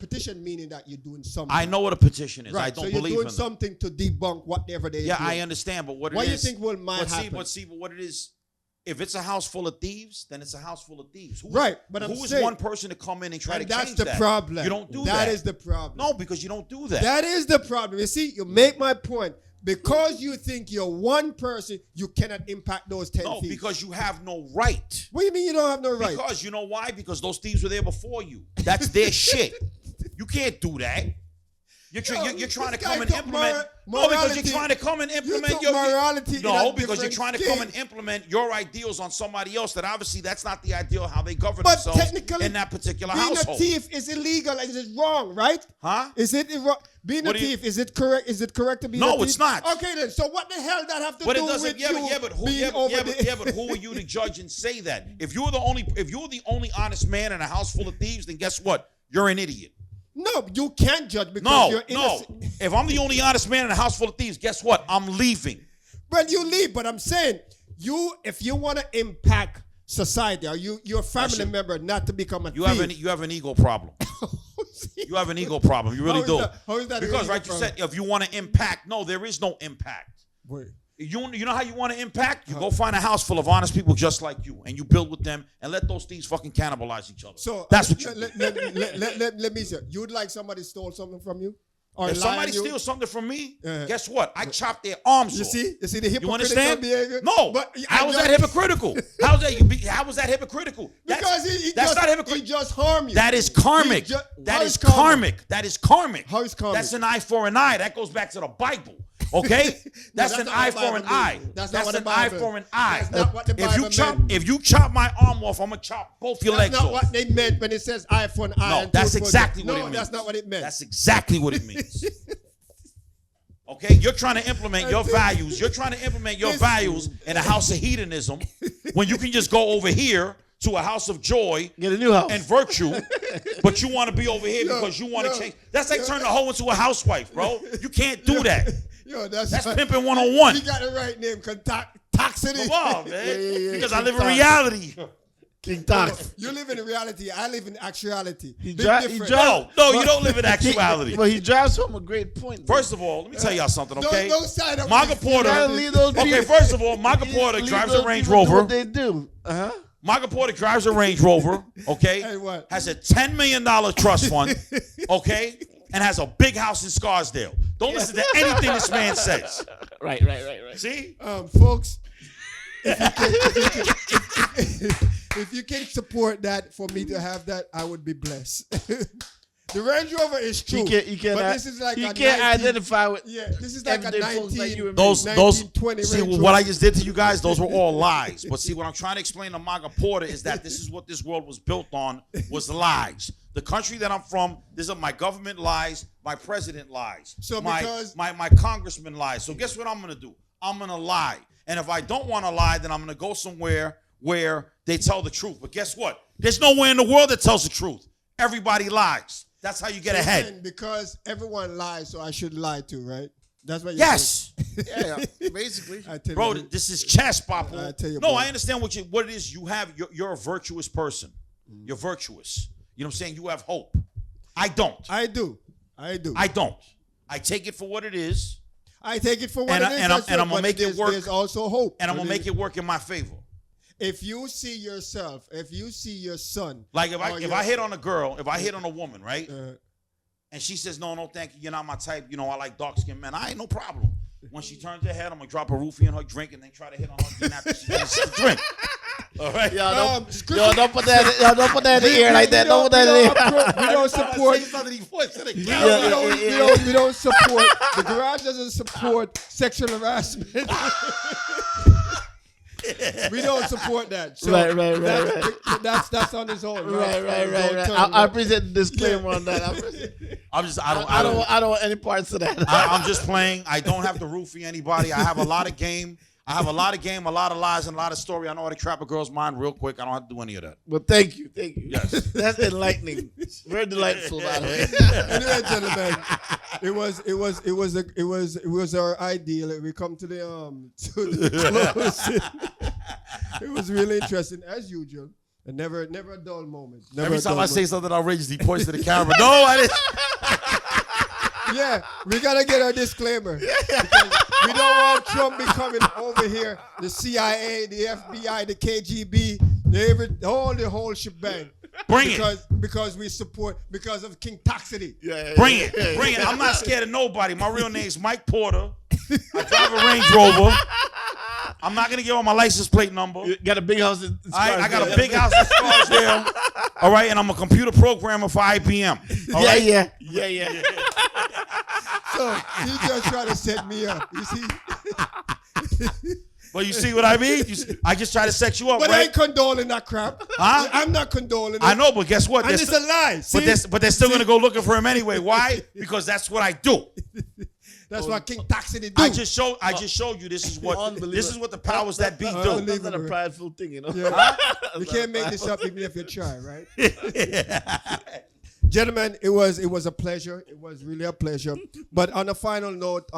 petition meaning that you're doing something. I know what a petition is. Right. I don't so you're believe doing in them. something to debunk whatever they do. Yeah, I understand, but what do it you is... think might happen? But what it is, if it's a house full of thieves, then it's a house full of thieves. Right, but I'm who is saying, one person to come in and try to change that? That's the problem. You don't do that. That is the problem. No, because you don't do that. That is the problem. You see, you make my point. Because you think you're one person, you cannot impact those 10 No, thieves. because you have no right. What do you mean you don't have no right? Because you know why? Because those thieves were there before you. That's their shit. You can't do that. You're trying to come and implement. No, because you're trying to come and implement your morality. No, because you're trying to come and implement your ideals on somebody else. That obviously that's not the ideal how they govern themselves in that particular household. Being a thief is illegal. Is it wrong? Right? Huh? Is it wrong? Being a thief, is it correct? Is it correct to be a thief? No, it's not. Okay, then. So what the hell that have to do with but who are you to judge and say that? If you're the only honest man in a house full of thieves, then guess what? You're an idiot. No, you can't judge because you're innocent. No. If I'm the only honest man in a house full of thieves, guess what? I'm leaving. Well, you leave, but I'm saying if you want to impact society, or you're a family member not to become a thief. You have an ego problem. You have an ego problem. You really do. How is that because right, you said if you want to impact, no, there is no impact. Wait. You know how you want to impact? You go find a house full of honest people just like you, and you build with them, and let those thieves fucking cannibalize each other. So that's what you let me say. You'd like somebody stole something from you? Or if somebody steals something from me, guess what? I chop their arms off. You see the hypocritical you understand? behavior? No. But how is that hypocritical? How is that hypocritical? Because that's not hypocritical. He just harm you. That is karmic. That is karmic. That is karmic. How is karmic? That's an eye for an eye. That goes back to the Bible. Okay? That's an eye for an eye. That's an eye for an eye. That's not what the Bible meant. If you chop my arm off, I'm going to chop both your legs off. That's not what they meant when it says eye for an eye. No, that's exactly what it means. No, that's not what it meant. That's exactly what it means. Okay, you're trying to implement your values. You're trying to implement your values in a house of hedonism when you can just go over here to a house of joy, get a new house and virtue, but you want to be over here because you want to change. That's like turning a hoe into a housewife, bro. You can't do that. That's pimping 101. You got the right name, toxicity. Come on, man. Because I live in reality. King Tox. You live in reality. I live in actuality. No, you don't live in actuality. But he drives home a great point. First of all, let me tell y'all something, okay? Don't sign up. Maga Porter. Okay, first of all, Maga Porter drives a Range Rover. What they do? Maga Porter drives a Range Rover, okay? Has a $10 million trust fund, okay? And has a big house in Scarsdale. Don't listen to anything this man says. Right. See? Folks, if you can support that for me to have that, I would be blessed. The Range Rover is true. But this is like you can't identify with. Yeah, this is like a 1920 see, what I just did to you guys, those were all lies. But see, what I'm trying to explain to Maga Porter is that this is what this world was built on, was lies. The country that I'm from, my government lies, my president lies, so my congressman lies. So guess what I'm going to do? I'm going to lie. And if I don't want to lie, then I'm going to go somewhere where they tell the truth. But guess what? There's nowhere in the world that tells the truth. Everybody lies. That's how you get ahead. Because everyone lies, so I should lie too, right? That's what you're yes. Yeah, basically. Bro, this is chess, Papa. I understand what it is. You have. You're a virtuous person. You're virtuous. You know what I'm saying? You have hope. I don't. I do. I don't. I take it for what it is. I take it for what it is. And I'm going to make it work. There's also hope. And I'm going to make it work in my favor. If you see yourself, if you see your son. Like if I hit on a girl, if I hit on a woman, right? And she says, no, thank you. You're not my type. You know, I like dark-skinned men. I ain't no problem. When she turns her head, I'm going to drop a roofie in her drink and then try to hit on her after she finishes the drink. All right? Don't put that in the air like that. Don't put that in the air. We don't support. We don't support. The garage doesn't support sexual harassment. We don't support that. So right. That's on his own. Right. I appreciate the disclaimer on that. I don't want any parts of that. I'm just playing. I don't have to roofie anybody. I have a lot of game. A lot of lies, and a lot of story. I know how to trap a girl's mind real quick. I don't have to do any of that. Well, thank you. Yes, that's enlightening. Very delightful, by the way. Anyway, gentlemen, it was our ideal. We come to the close. It was really interesting as usual. And never a dull moment. Never Every a time dull I say moment. something outrageous, he points to the camera. No, I didn't. Yeah, we gotta get our disclaimer. Because we don't want Trump becoming over here, the CIA, the FBI, the KGB, the whole shebang. Bring because we support because of King Toxicity. Bring it. I'm not scared of nobody. My real name's Mike Porter. I drive a Range Rover. I'm not gonna give out my license plate number. You got a big house in I got a big house in Scarsdale. All right, and I'm a computer programmer for IBM. All right? Yeah. So he just trying to set me up. You see? Well, you see what I mean? I just try to set you up, But I right? ain't condoling that crap. Huh? I'm not condoling it. I know, but guess what? And it's a lie. See? But they're still gonna go looking for him anyway. Why? Because that's what I do. That's what King Toxicity do. I just showed you this is what the powers that be do. That's not a prideful thing, you know. Yeah. You can't make this up even if you try, right? Gentlemen, it was a pleasure. It was really a pleasure. But on a final note,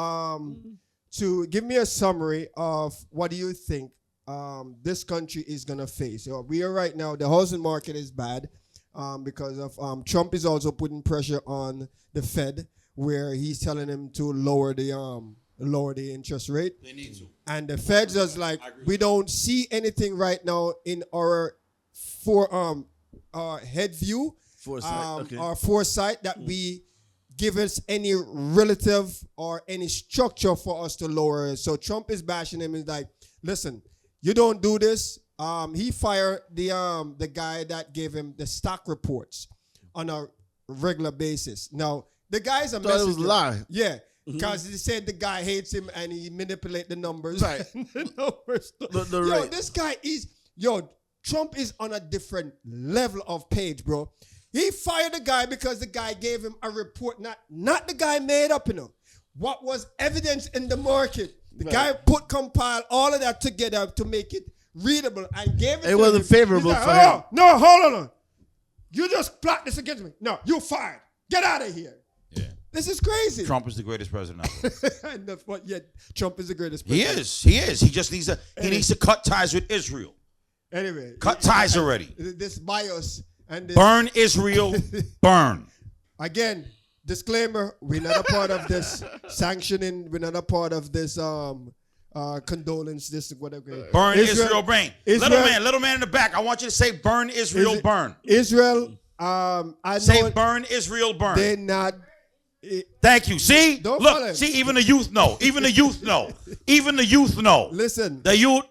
to give me a summary of what do you think this country is gonna face. We are right now. The housing market is bad because of Trump is also putting pressure on the Fed, where he's telling them to lower the interest rate. They need to. And the Feds is like, we don't see anything right now in our head view, our foresight that we give us any relative or any structure for us to lower it. So Trump is bashing him. He's like, listen, you don't do this. He fired the guy that gave him the stock reports on a regular basis. Now, the guy's a messenger. It was a lie. Yeah. Because he said the guy hates him and he manipulate the numbers. Right. The numbers. Right. This guy is, Trump is on a different level of page, bro. He fired the guy because the guy gave him a report, not the guy made up, what was evidence in the market. The guy compiled all of that together to make it readable and gave it to him. It wasn't favorable for him. No, hold on. You just plot this against me. No, you're fired. Get out of here. Yeah. This is crazy. Trump is the greatest president ever. Trump is the greatest He president. is. He just needs to cut ties with Israel. Anyway. Cut ties already. This bias and this. Burn Israel. Burn. Again, disclaimer, we're not a part of this sanctioning. We're not a part of this condolence, this whatever. Burn Israel, burn. Little man in the back, I want you to say burn Israel, burn. Israel, I know. Say burn Israel, burn. They're not. Thank you. See? Don't Look, follow. see, even the youth know. Even the youth know. Listen. The youth.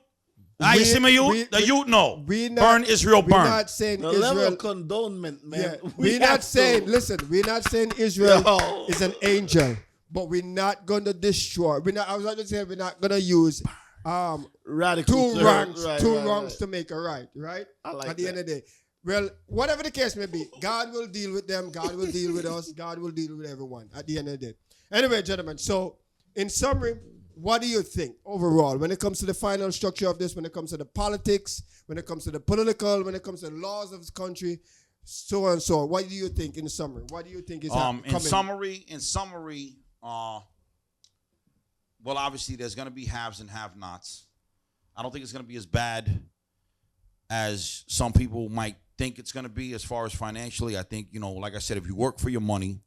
You see my youth? The youth know. Burn Israel, burn. We're not saying The Israel. level of condonement, man. Yeah, we're not saying Israel is an angel, but we're not going to destroy. I was going to say we're not going to use radical two wrongs to make a right, right? I like At the end of the day. Well, whatever the case may be, God will deal with them. God will deal with us. God will deal with everyone at the end of the day. Anyway, gentlemen, so in summary, what do you think overall when it comes to the final structure of this, when it comes to the politics, when it comes to the political, when it comes to the laws of this country, so on and so on? What do you think in summary? What do you think is coming? In summary, well, obviously there's going to be haves and have-nots. I don't think it's going to be as bad as some people might think it's going to be as far as financially. I think, like I said, if you work for your money,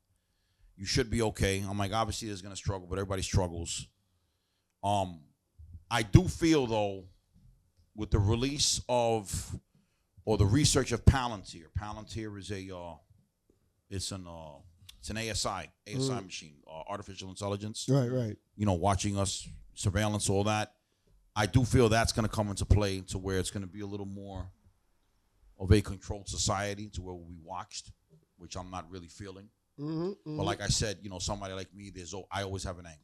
you should be okay. I'm like, obviously there's going to struggle, but everybody struggles. I do feel, though, with the release of, or the research of Palantir. Palantir is it's an ASI machine, artificial intelligence. Right. Watching us, surveillance, all that. I do feel that's going to come into play to where it's going to be a little more of a controlled society, to where we'll be watched, which I'm not really feeling. But like I said, somebody like me, I always have an angle.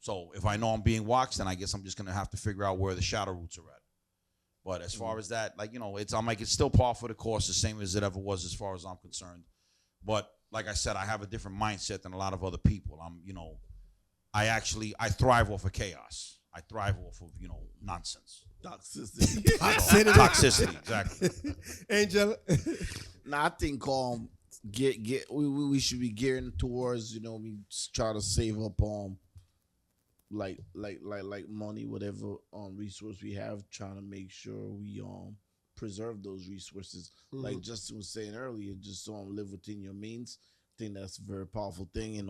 So if I know I'm being watched, then I guess I'm just going to have to figure out where the shadow roots are at. But as far as that, it's still par for the course, the same as it ever was as far as I'm concerned. But like I said, I have a different mindset than a lot of other people. I thrive off of chaos. I thrive off of, nonsense. Toxicity, exactly. Angel. I think we should be gearing towards, we try to save up like money, whatever resource we have, trying to make sure we preserve those resources. Like Justin was saying earlier, just live within your means. I think that's a very powerful thing, and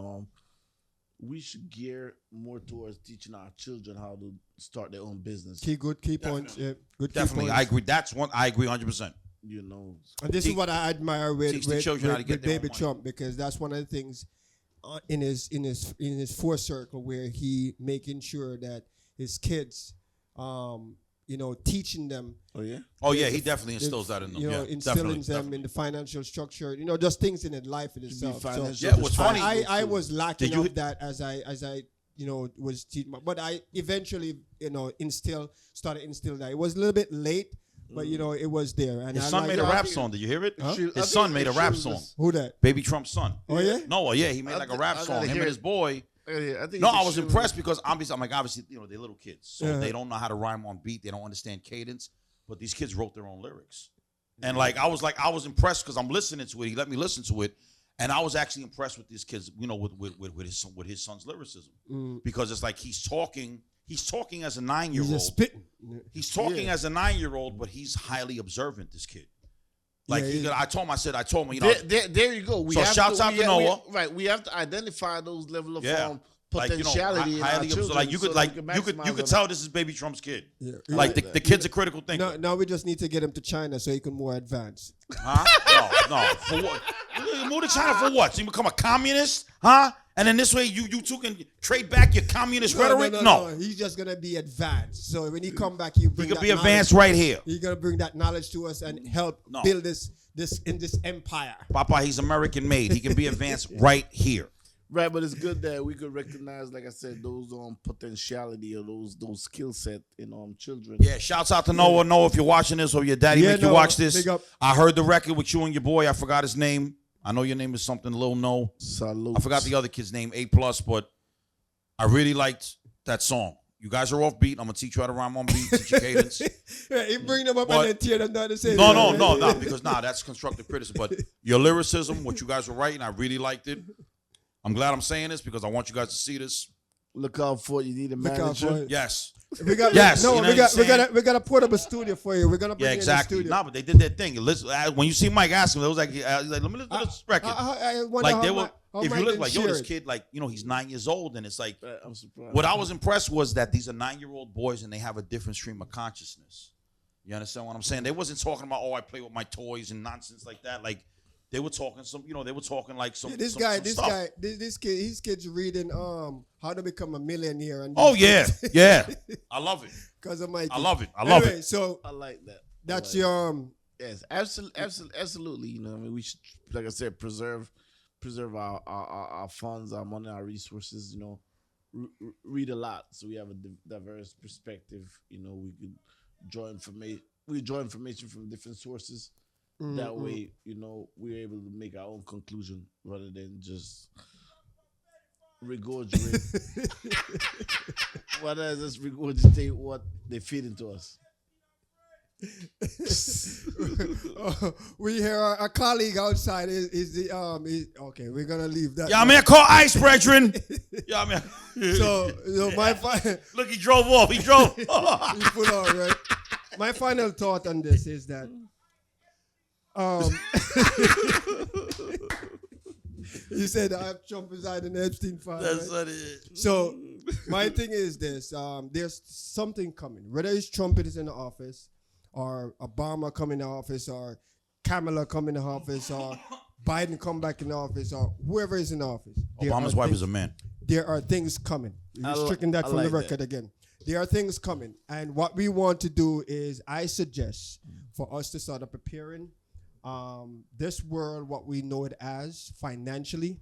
we should gear more towards teaching our children how to start their own business. Key points. Yeah, good. Definitely, key points. I agree. That's one I agree 100%. You know, and this is what I admire with Baby money. Trump, because that's one of the things in his fourth circle where he making sure that his kids, teaching them. Oh yeah. Oh yeah, he definitely instills that in them. Instilling them in the financial structure. Just things in life in itself. So, yeah, what's funny? I was lacking of that as I was teaching, but I eventually started instilling that. It was a little bit late. But it was there. And his son made a rap song. Did you hear it? Huh? His son made a rap song. Who that? Baby Trump's son. Oh yeah? No, yeah, he made like a rap song. Him and his boy. I was impressed because obviously, they're little kids, so they don't know how to rhyme on beat. They don't understand cadence. But these kids wrote their own lyrics, and I was impressed because I'm listening to it. He let me listen to it, and I was actually impressed with these kids. With his son's lyricism, because it's like he's talking as a 9-year-old. He's just spitting. He's talking as a 9-year-old, but he's highly observant. This kid. I told him, There you go. Shouts out to Noah. We have to identify those level of potentiality. You could tell this is Baby Trump's kid. Yeah. The kid's a critical thinker. Now we just need to get him to China so he can more advance. Huh? No. For what? Move to China for what? So you become a communist? Huh? And then this way you two can trade back your communist rhetoric? No. He's just gonna be advanced. So when he come back, he could be advanced right here. He's gonna bring that knowledge to us and help build this empire. Papa, he's American made. He can be advanced right here. Right, but it's good that we could recognize, like I said, those potentiality or those skill set in children. Yeah, shouts out to Noah. Noah, if you're watching this or your daddy make you watch this. I heard the record with you and your boy. I forgot his name. I know your name is something Lil No. Salute. I forgot the other kid's name, A+, but I really liked that song. You guys are off beat. I'm gonna teach you how to rhyme on beat, teach you cadence. He bring them up and then tear them down the same. No, because that's constructive criticism. But your lyricism, what you guys were writing, I really liked it. I'm glad I'm saying this because I want you guys to see this. Look out for it. You need a manager. Yes. We got a portable studio for you. We're gonna bring you in the studio. No, but they did their thing. Listen, when you see Mike ask him, it was like, let me listen to this record. If you look like, this kid, he's 9 years old, and it's like, I'm surprised. What I was impressed was that these are 9-year-old boys, and they have a different stream of consciousness. You understand what I'm saying? They wasn't talking about, I play with my toys and nonsense like that. Like, they were talking like some. This kid's reading How to Become a Millionaire. And yeah, I love it. Because of Mikey. I love it. So I like that. That's your yes, absolutely. We should, like I said, preserve our funds, our money, our resources. Read a lot so we have a diverse perspective. We could draw information. We draw information from different sources. That way, we're able to make our own conclusion rather than just regurgitate. Regurgitate what they feed into us. We hear our colleague outside is the okay. We're gonna leave that. Yeah, man, call ICE, brethren. Yeah, man. So my look, he drove off. He drove. He put on right. My final thought on this is that. You said I have Trump reside in the Epstein file. That's what it is. So my thing is this: there's something coming. Whether it's Trump is in the office, or Obama come in the office, or Kamala come in the office, or Biden come back in the office, or whoever is in the office. Obama's wife is a man. There are things coming. You're stricken that from the record again. There are things coming, and what we want to do is, I suggest for us to start preparing. This world, what we know it as financially,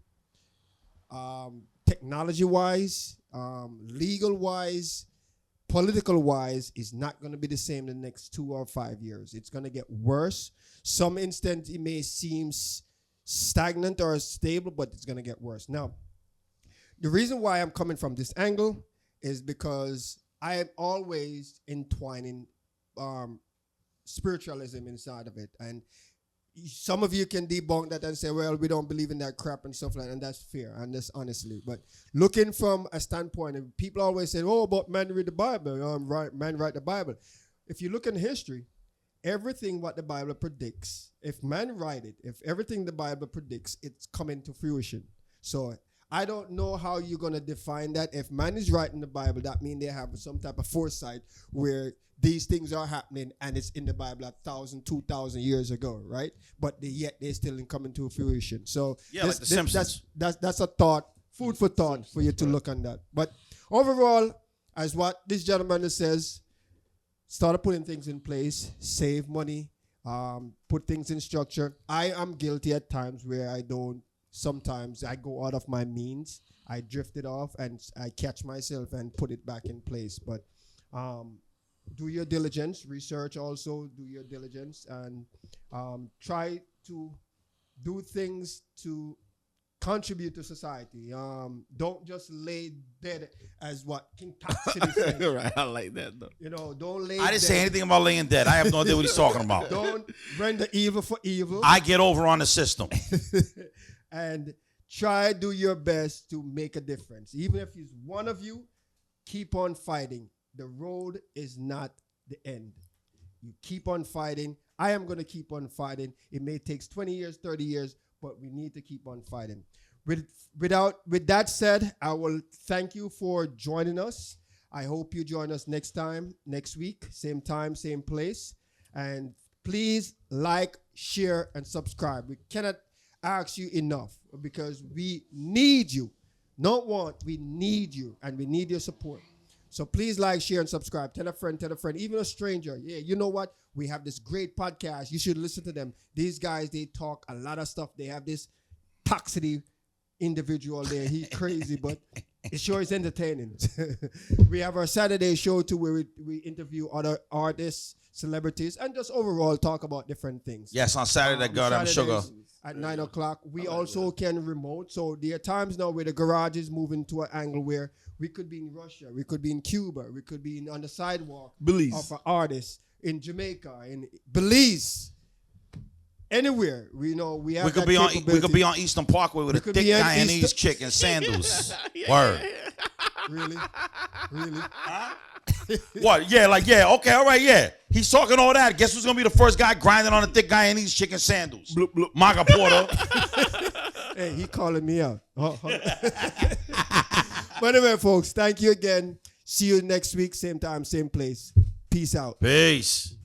technology-wise, legal-wise, political-wise, is not going to be the same in the next 2 or 5 years. It's going to get worse. Some instant it may seem stagnant or stable, but it's going to get worse. Now, the reason why I'm coming from this angle is because I am always entwining spiritualism inside of it, and some of you can debunk that and say, well, we don't believe in that crap and stuff like that, and that's fair, and that's honestly. But looking from a standpoint, and people always say, but man read the Bible, right? Man write the Bible. If you look in history, everything what the Bible predicts, if man write it, if everything the Bible predicts, it's coming to fruition. So I don't know how you're going to define that. If man is writing the Bible, that means they have some type of foresight where these things are happening and it's in the Bible 1,000, 2,000 years ago, right? But yet they're still coming to fruition. So like the Simpsons. That's a thought, food for thought for you to look on that. But overall, as what this gentleman says, start putting things in place, save money, put things in structure. I am guilty at times where sometimes I go out of my means. I drift it off and I catch myself and put it back in place. But do your diligence, research also, do your diligence, and try to do things to contribute to society. Don't just lay dead as what King Toxicity said. Right, I like that though. You know, don't lay I didn't say anything about laying dead. I have no idea what he's talking about. Don't render evil for evil. I get over on the system. And try do your best to make a difference. Even if it's one of you, keep on fighting. The road is not the end. You keep on fighting. I am going to keep on fighting. It may take 20 years, 30 years, but we need to keep on fighting. With that said, I will thank you for joining us. I hope you join us next week, same time, same place. And please like, share, and subscribe. We cannot ask you enough because we need you. Not want, we need you, and we need your support. So please like, share, and subscribe. Tell a friend, even a stranger. Yeah, you know what? We have this great podcast. You should listen to them. These guys, they talk a lot of stuff. They have this toxicity individual there. He's crazy, but it sure is entertaining. We have our Saturday show too, where we interview other artists, celebrities, and just overall talk about different things. Yes, on Saturday, Goddamn Sugar. At 9 o'clock. We also can remote. So there are times now where the garage is moving to an angle where we could be in Russia, we could be in Cuba, we could be on the sidewalk Belize of an artist in Jamaica, in Belize, anywhere. We have. We could be on Eastern Parkway with a thick Guyanese chick in sandals. Word. Really? Huh? What? Yeah, okay, all right, yeah. He's talking all that. Guess who's gonna be the first guy grinding on a thick Guyanese chick in sandals? Bloop, bloop. Maga Porter. Hey, he calling me out. But anyway, folks, thank you again. See you next week, same time, same place. Peace out. Peace.